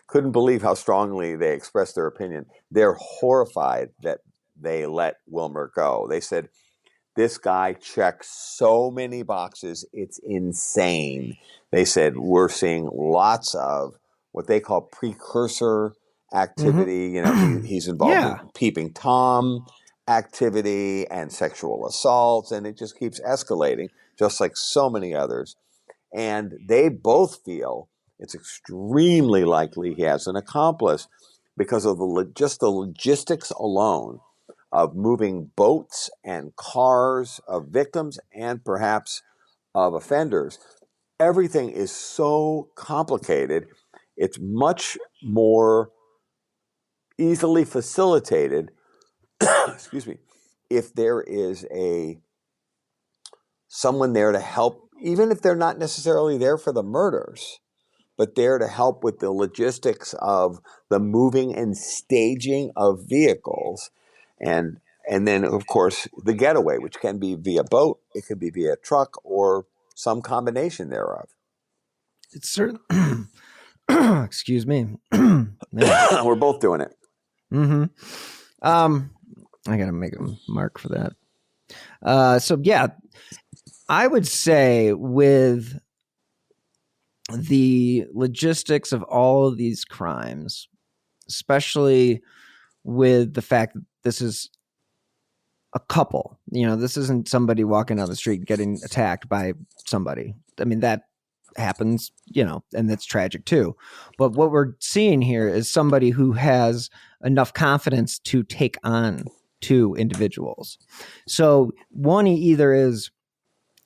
couldn't believe how strongly they expressed their opinion. They're horrified that they let Wilmer go. They said, this guy checks so many boxes, it's insane. They said, we're seeing lots of what they call precursor activity. He's involved in peeping Tom activity and sexual assaults, and it just keeps escalating, just like so many others. And they both feel it's extremely likely he has an accomplice because of just the logistics alone of moving boats and cars of victims and perhaps of offenders. Everything is so complicated. It's much more easily facilitated, excuse me, if there is someone there to help, even if they're not necessarily there for the murders, but there to help with the logistics of the moving and staging of vehicles. And then, of course, the getaway, which can be via boat, it could be via truck, or some combination thereof. It's certain. Excuse me. We're both doing it. Mm-hmm. I got to make a mark for that. So, yeah, I would say with the logistics of all of these crimes, especially with the fact that this is a couple, this isn't somebody walking down the street getting attacked by somebody. I mean, that happens, and that's tragic too. But what we're seeing here is somebody who has enough confidence to take on two individuals. So one, he either is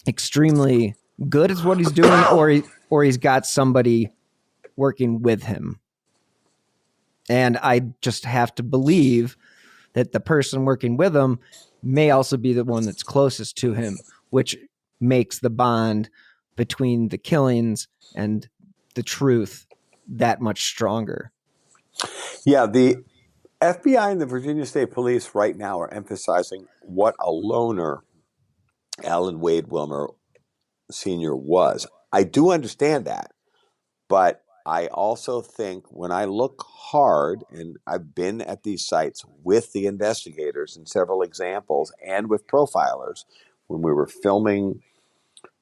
extremely good at what he's doing, or he's got somebody working with him. And I just have to believe that the person working with him may also be the one that's closest to him, which makes the bond between the killings and the truth that much stronger. Yeah, the FBI and the Virginia State Police right now are emphasizing what a loner Alan Wade Wilmer Sr. was. I do understand that, but I also think when I look hard, and I've been at these sites with the investigators in several examples and with profilers when we were filming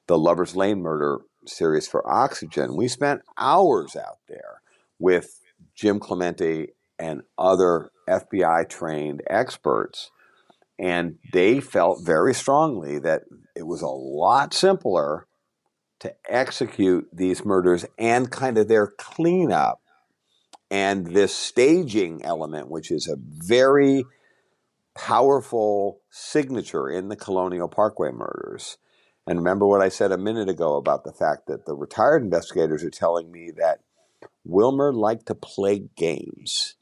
the Lover's Lane murder series for Oxygen, we spent hours out there with Jim Clemente and other FBI-trained experts, and they felt very strongly that it was a lot simpler to execute these murders and kind of their cleanup and this staging element, which is a very powerful signature in the Colonial Parkway murders. And remember what I said a minute ago about the fact that the retired investigators are telling me that Wilmer liked to play games.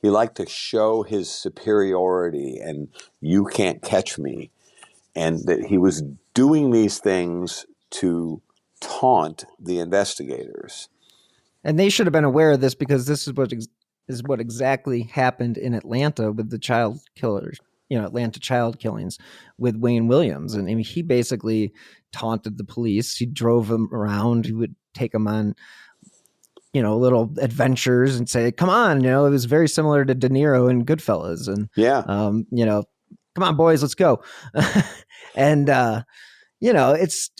He liked to show his superiority and you can't catch me. And that he was doing these things to taunt the investigators. And they should have been aware of this, because this is what exactly happened in Atlanta with the child killers, Atlanta child killings with Wayne Williams. And I mean, he basically taunted the police. He drove them around. He would take them on, little adventures and say, come on, it was very similar to De Niro in Goodfellas. And, Yeah. Come on, boys, let's go. And, it's...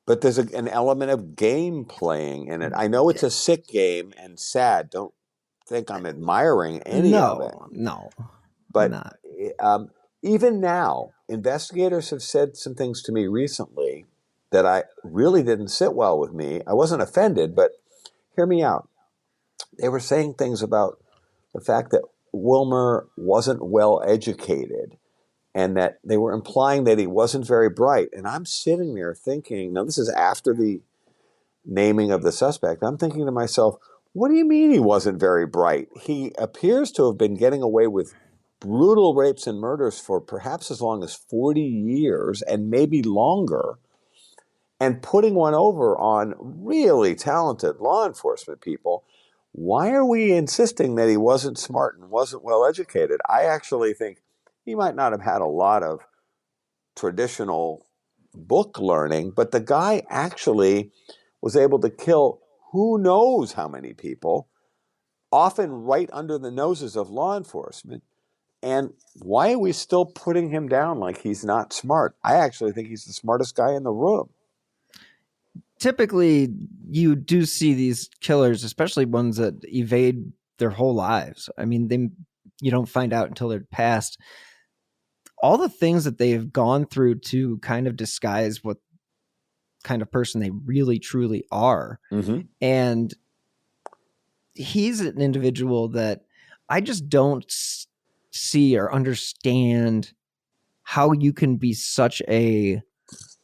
But there's an element of game playing in it. I know it's a sick game and sad. Don't think I'm admiring any of it. No. But not. Even now, investigators have said some things to me recently that I really didn't sit well with me. I wasn't offended, but hear me out. They were saying things about the fact that Wilmer wasn't well educated, and that they were implying that he wasn't very bright. And I'm sitting there thinking, now this is after the naming of the suspect, I'm thinking to myself, what do you mean he wasn't very bright? He appears to have been getting away with brutal rapes and murders for perhaps as long as 40 years and maybe longer, and putting one over on really talented law enforcement people. Why are we insisting that he wasn't smart and wasn't well educated? I actually think he might not have had a lot of traditional book learning, but the guy actually was able to kill who knows how many people, often right under the noses of law enforcement. And why are we still putting him down like he's not smart? I actually think he's the smartest guy in the room. Typically, you do see these killers, especially ones that evade their whole lives. I mean, you don't find out until they're past. All the things that they've gone through to kind of disguise what kind of person they really truly are. Mm-hmm. And he's an individual that I just don't see or understand how you can be such a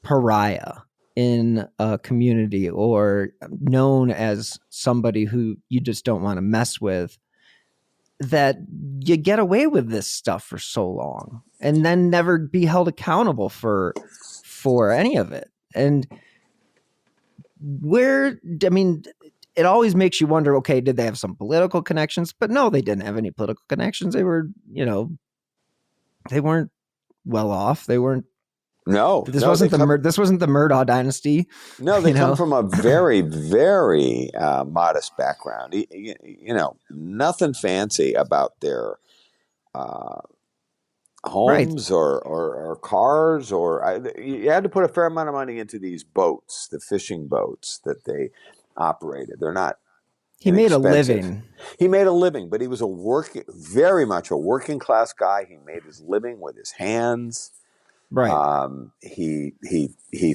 pariah in a community, or known as somebody who you just don't want to mess with, that you get away with this stuff for so long and then never be held accountable for any of it. And it always makes you wonder, okay, did they have some political connections? But no, they didn't have any political connections. They were, they weren't well off. They weren't. This wasn't the Murdaugh dynasty. No, they come from a very, very modest background. Nothing fancy about their homes, right, or cars, you had to put a fair amount of money into these boats, the fishing boats that they operated. They're not. He made a living. He made a living, but he was very much a working class guy. He made his living with his hands. Right. He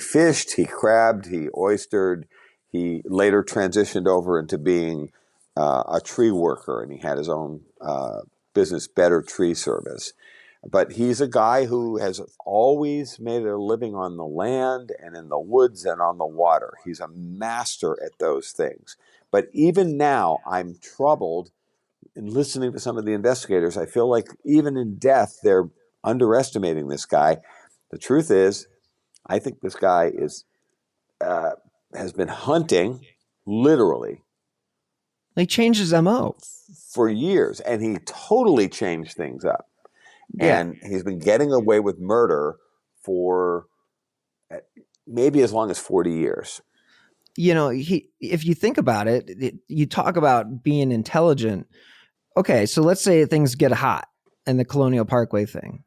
fished, he crabbed, he oystered. He later transitioned over into being a tree worker, and he had his own business, Better Tree Service. But he's a guy who has always made a living on the land and in the woods and on the water. He's a master at those things. But even now, I'm troubled in listening to some of the investigators. I feel like even in death, they're underestimating this guy. The truth is, I think this guy has been hunting, literally. He changed his MO for years, and he totally changed things up. Yeah. And he's been getting away with murder for maybe as long as 40 years. If you think about it, you talk about being intelligent. Okay, so let's say things get hot in the Colonial Parkway thing,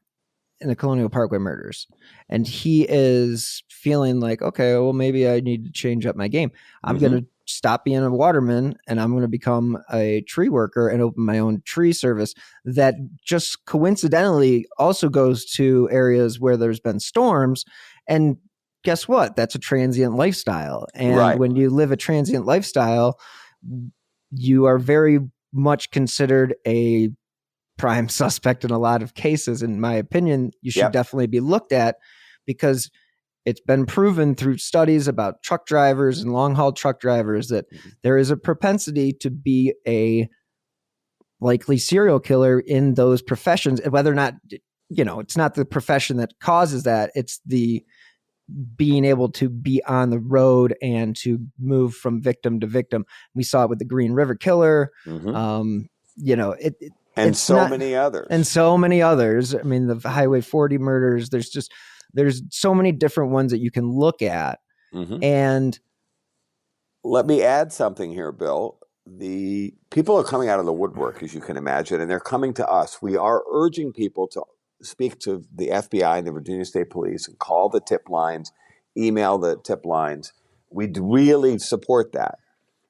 in the Colonial Parkway murders, and he is feeling like, okay, well, maybe I need to change up my game. I'm going to stop being a waterman, and I'm going to become a tree worker and open my own tree service that just coincidentally also goes to areas where there's been storms. And guess what? That's a transient lifestyle. And right, when you live a transient lifestyle, you are very much considered a prime suspect in a lot of cases. In my opinion, you should definitely be looked at, because it's been proven through studies about truck drivers and long haul truck drivers that there is a propensity to be a likely serial killer in those professions, whether or not, it's not the profession that causes that. It's the being able to be on the road and to move from victim to victim. We saw it with the Green River Killer. And it's so many others. And so many others. I mean, the Highway 40 murders, there's so many different ones that you can look at. And let me add something here, Bill. The people are coming out of the woodwork, as you can imagine, and they're coming to us. We are urging people to speak to the FBI and the Virginia State Police and call the tip lines, email the tip lines. We really support that.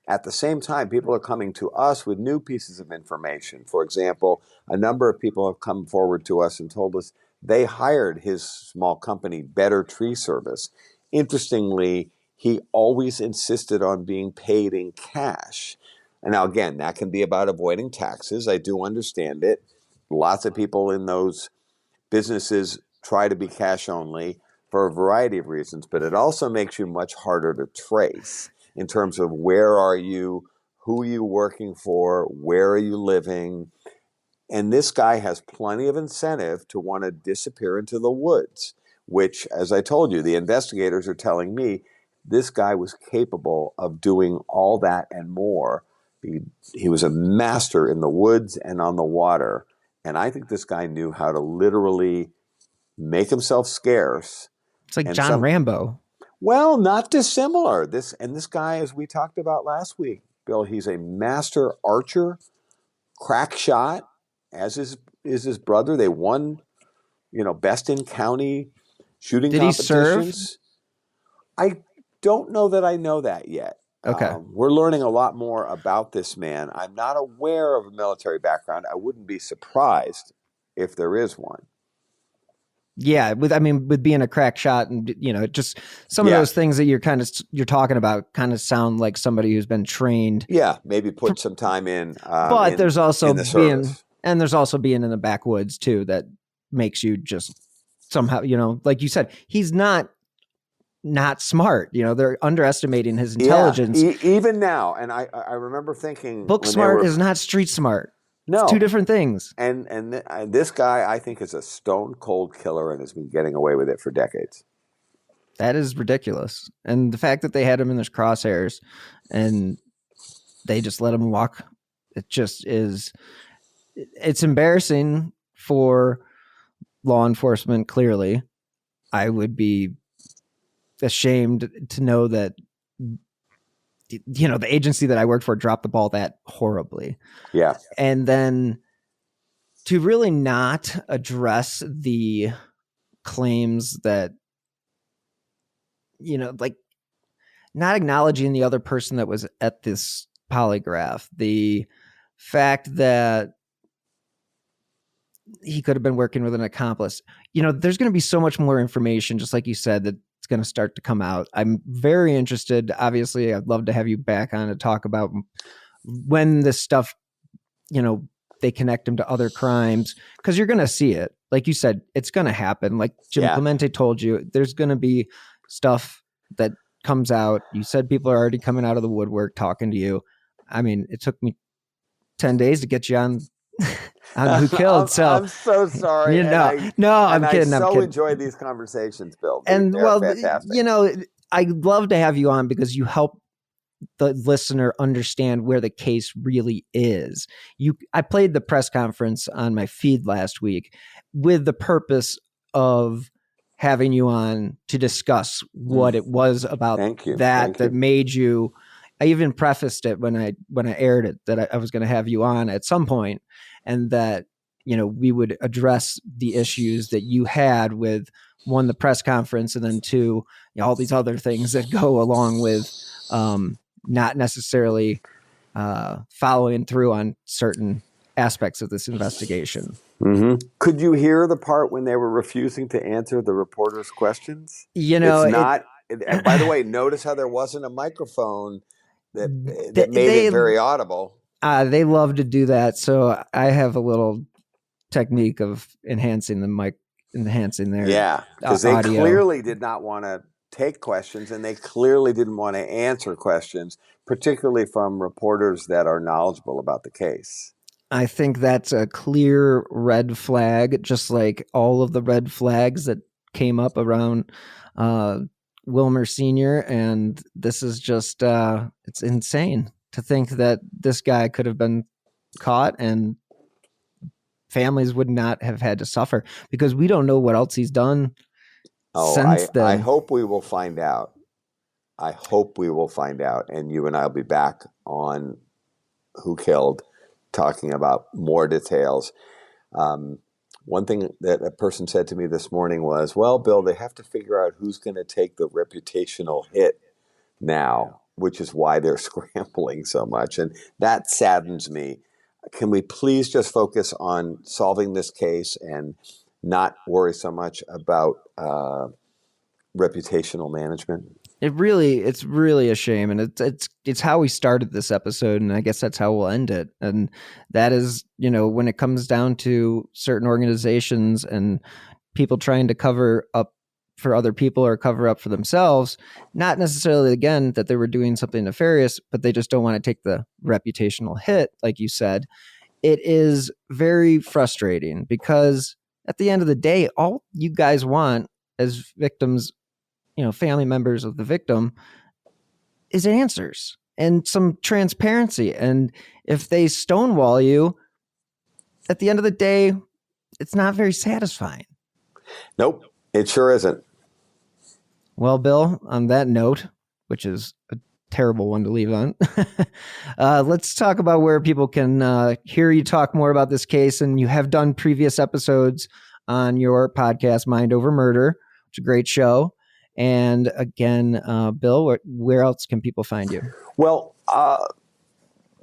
At the same time, people are coming to us with new pieces of information. For example, a number of people have come forward to us and told us they hired his small company, Better Tree Service. Interestingly, he always insisted on being paid in cash. And now, again, that can be about avoiding taxes. I do understand it. Lots of people in those businesses try to be cash only for a variety of reasons, but it also makes you much harder to trace in terms of where are you, who are you working for, where are you living. And this guy has plenty of incentive to want to disappear into the woods, which, as I told you, the investigators are telling me this guy was capable of doing all that and more. He was a master in the woods and on the water. And I think this guy knew how to literally make himself scarce. It's like John Rambo. Well, not dissimilar. This guy, as we talked about last week, Bill, he's a master archer, crack shot, as is his brother. They won, best in county shooting competitions. Did he serve? I don't know that I know that yet. Okay. We're learning a lot more about this man. I'm not aware of a military background. I wouldn't be surprised if there is one. Yeah, with being a crack shot and just some of those things that you're talking about kind of sound like somebody who's been trained. Yeah, maybe put some time in. But there's also being in the backwoods too that makes you just somehow, like you said, he's not smart. They're underestimating his intelligence. Yeah, even now. And I remember thinking, book smart is not street smart. No, it's two different things. And this guy, I think, is a stone cold killer and has been getting away with it for decades. That is ridiculous. And the fact that they had him in their crosshairs and they just let him walk, it's embarrassing for law enforcement. Clearly, I would be ashamed to know that the agency that I worked for dropped the ball that horribly. Yeah. And then to really not address the claims that, not acknowledging the other person that was at this polygraph, the fact that he could have been working with an accomplice. There's going to be so much more information, just like you said, that it's going to start to come out. I'm very interested. Obviously, I'd love to have you back on to talk about when this stuff, they connect him to other crimes, because you're going to see it. Like you said, it's going to happen. Like Jim Clemente told you, there's going to be stuff that comes out. You said people are already coming out of the woodwork talking to you. I mean, it took me 10 days to get you on Who Killed. I'm so sorry. I'm kidding. I enjoyed these conversations, Bill. They're fantastic. I'd love to have you on because you help the listener understand where the case really is. I played the press conference on my feed last week with the purpose of having you on to discuss what it was about that made you. I even prefaced it when I aired it that I was going to have you on at some point, and that we would address the issues that you had with, one, the press conference, and then two, all these other things that go along with not necessarily following through on certain aspects of this investigation. Mm-hmm. Could you hear the part when they were refusing to answer the reporter's questions? And by the way, notice how there wasn't a microphone that made it very audible. They love to do that. So I have a little technique of enhancing the mic enhancing their Yeah, because they audio. clearly did not want to take questions, and they clearly didn't want to answer questions, particularly from reporters that are knowledgeable about the case. I think that's a clear red flag, just like all of the red flags that came up around Wilmer Sr. And this is just, it's insane to think that this guy could have been caught and families would not have had to suffer, because we don't know what else he's done since then. I hope we will find out. I hope we will find out. And you and I will be back on Who Killed, talking about more details. One thing that a person said to me this morning was, well, Bill, they have to figure out who's going to take the reputational hit now, which is why they're scrambling so much. And that saddens me. Can we please just focus on solving this case and not worry so much about reputational management? It's really a shame, and it's how we started this episode, and I guess that's how we'll end it. And that is, when it comes down to certain organizations and people trying to cover up for other people or cover up for themselves, not necessarily, again, that they were doing something nefarious, but they just don't want to take the reputational hit, like you said. It is very frustrating, because at the end of the day, all you guys want as victims, family members of the victim, is answers and some transparency. And if they stonewall you, at the end of the day, it's not very satisfying. Nope, it sure isn't. Well, Bill, on that note, which is a terrible one to leave on, let's talk about where people can hear you talk more about this case. And you have done previous episodes on your podcast, Mind Over Murder, which is a great show. And again, Bill, where else can people find you? Well,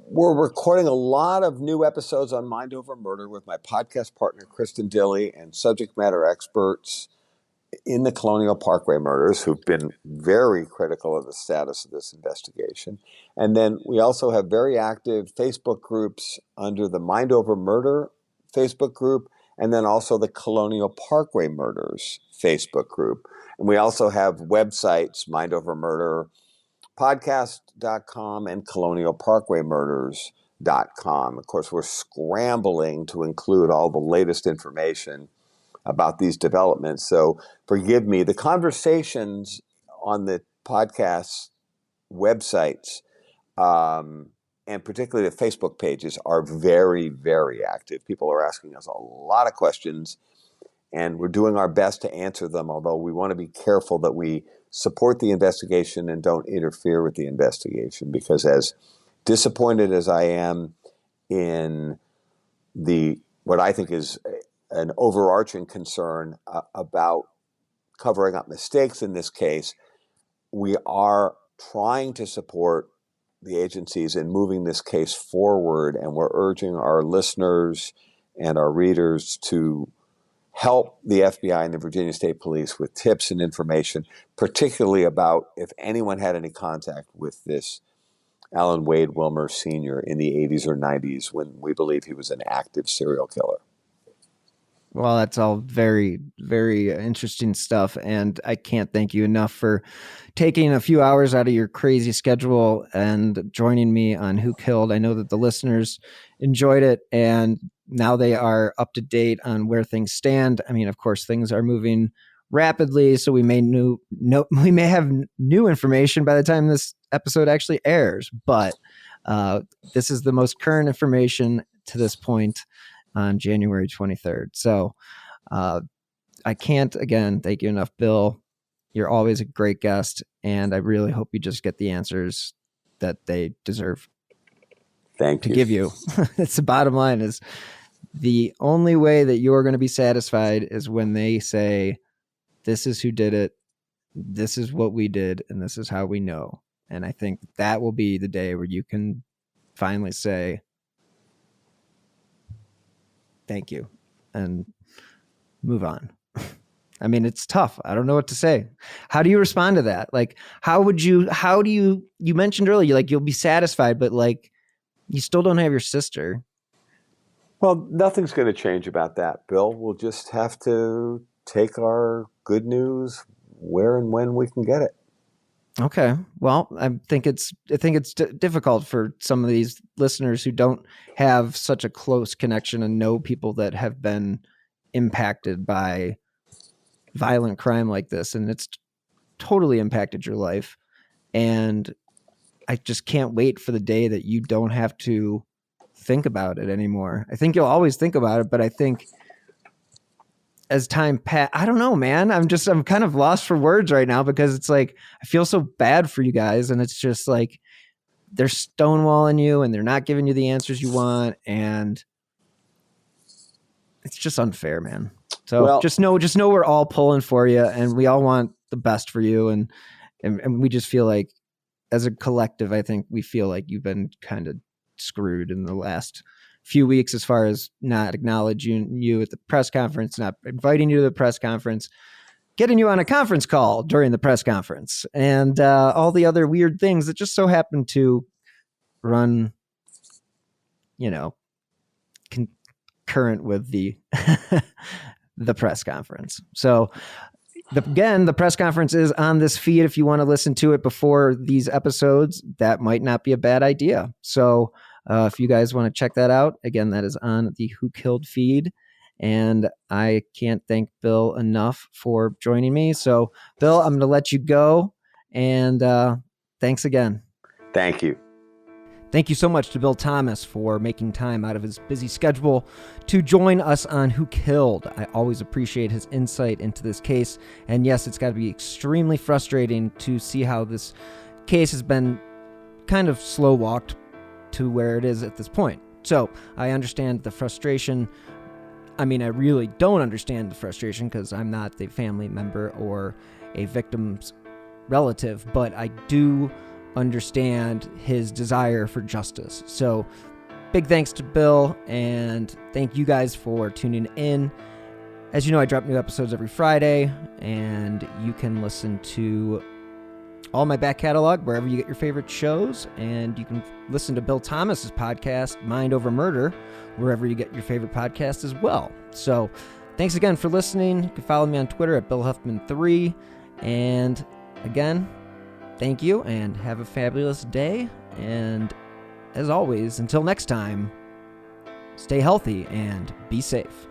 we're recording a lot of new episodes on Mind Over Murder with my podcast partner, Kristen Dilley, and subject matter experts in the Colonial Parkway Murders who've been very critical of the status of this investigation. And then we also have very active Facebook groups under the Mind Over Murder Facebook group, and then also the Colonial Parkway Murders Facebook group. And we also have websites, Mind Over Murder podcast.com and colonialparkwaymurders.com. Of course, we're scrambling to include all the latest information about these developments. So forgive me. The conversations on the podcast websites, and particularly the Facebook pages, are very, very active. People are asking us a lot of questions, and we're doing our best to answer them, although we want to be careful that we support the investigation and don't interfere with the investigation, because as disappointed as I am in what I think is an overarching concern about covering up mistakes in this case, we are trying to support the agencies in moving this case forward, and we're urging our listeners and our readers to help the FBI and the Virginia State Police with tips and information, particularly about if anyone had any contact with this Alan Wade Wilmer Sr. in the 80s or 90s, when we believe he was an active serial killer. Well, that's all very, very interesting stuff. And I can't thank you enough for taking a few hours out of your crazy schedule and joining me on Who Killed. I know that the listeners enjoyed it, and now they are up to date on where things stand. I mean, of course, things are moving rapidly, so we may have new information by the time this episode actually airs. But this is the most current information to this point on January 23rd. So I can't, again, thank you enough, Bill. You're always a great guest, and I really hope you just get the answers that they deserve. Thank you. To give you. That's the bottom line. Is the only way that you're going to be satisfied is when they say, this is who did it, this is what we did, and this is how we know. And I think that will be the day where you can finally say, thank you, and move on. I mean, it's tough. I don't know what to say. How do you respond to that? Like, you mentioned earlier, like, you'll be satisfied, but like, you still don't have your sister. Well, nothing's going to change about that, Bill. We'll just have to take our good news where and when we can get it. Okay. Well, I think it's difficult for some of these listeners who don't have such a close connection and know people that have been impacted by violent crime like this, and it's totally impacted your life. And I just can't wait for the day that you don't have to think about it anymore. I think you'll always think about it, but I think as time passed, I don't know, man. I'm kind of lost for words right now, because it's like, I feel so bad for you guys. And it's just like, they're stonewalling you and they're not giving you the answers you want. And it's just unfair, man. So just know we're all pulling for you, and we all want the best for you. And we just feel like, as a collective, I think we feel like you've been kind of screwed in the last few weeks, as far as not acknowledging you at the press conference, not inviting you to the press conference, getting you on a conference call during the press conference, and all the other weird things that just so happen to run, concurrent with the the press conference. So again, the press conference is on this feed. If you want to listen to it before these episodes, that might not be a bad idea. So if you guys want to check that out, again, that is on the Who Killed feed. And I can't thank Bill enough for joining me. So, Bill, I'm going to let you go. And thanks again. Thank you. Thank you so much to Bill Thomas for making time out of his busy schedule to join us on Who Killed. I always appreciate his insight into this case. And yes, it's got to be extremely frustrating to see how this case has been kind of slow walked to where it is at this point. So I understand the frustration. I mean, I really don't understand the frustration, because I'm not the family member or a victim's relative, but I do understand his desire for justice. So big thanks to Bill, and thank you guys for tuning in. As you know, I drop new episodes every Friday, and you can listen to all my back catalog wherever you get your favorite shows, and you can listen to Bill Thomas's podcast, Mind Over Murder, wherever you get your favorite podcast as well. So thanks again for listening. You can follow me on Twitter at BillHuffman3, and again, thank you, and have a fabulous day. And as always, until next time, stay healthy and be safe.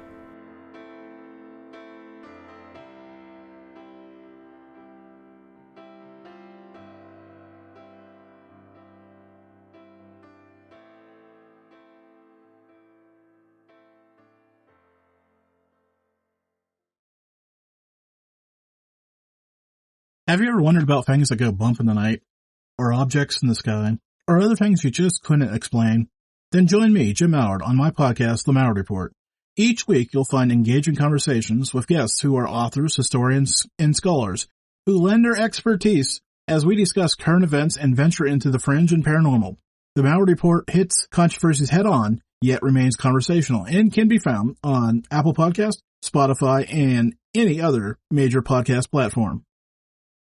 Have you ever wondered about things that go bump in the night, or objects in the sky, or other things you just couldn't explain? Then join me, Jim Mallard, on my podcast, The Mallard Report. Each week, you'll find engaging conversations with guests who are authors, historians, and scholars who lend their expertise as we discuss current events and venture into the fringe and paranormal. The Mallard Report hits controversies head-on, yet remains conversational, and can be found on Apple Podcasts, Spotify, and any other major podcast platform.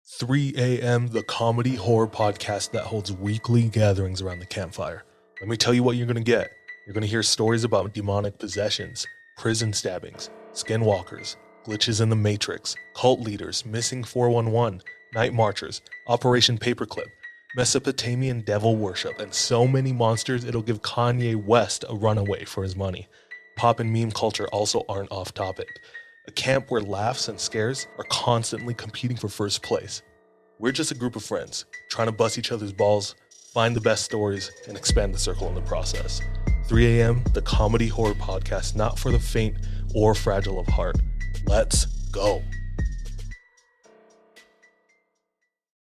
3 a.m., the comedy horror podcast that holds weekly gatherings around the campfire. Let me tell you what you're going to get. You're going to hear stories about demonic possessions, prison stabbings, skinwalkers, glitches in the Matrix, cult leaders, missing 411, night marchers, Operation Paperclip, Mesopotamian devil worship, and so many monsters it'll give Kanye West a runaway for his money. Pop and meme culture also aren't off topic. A camp where laughs and scares are constantly competing for first place. We're just a group of friends, trying to bust each other's balls, find the best stories, and expand the circle in the process. 3 a.m., the comedy horror podcast, not for the faint or fragile of heart. Let's go.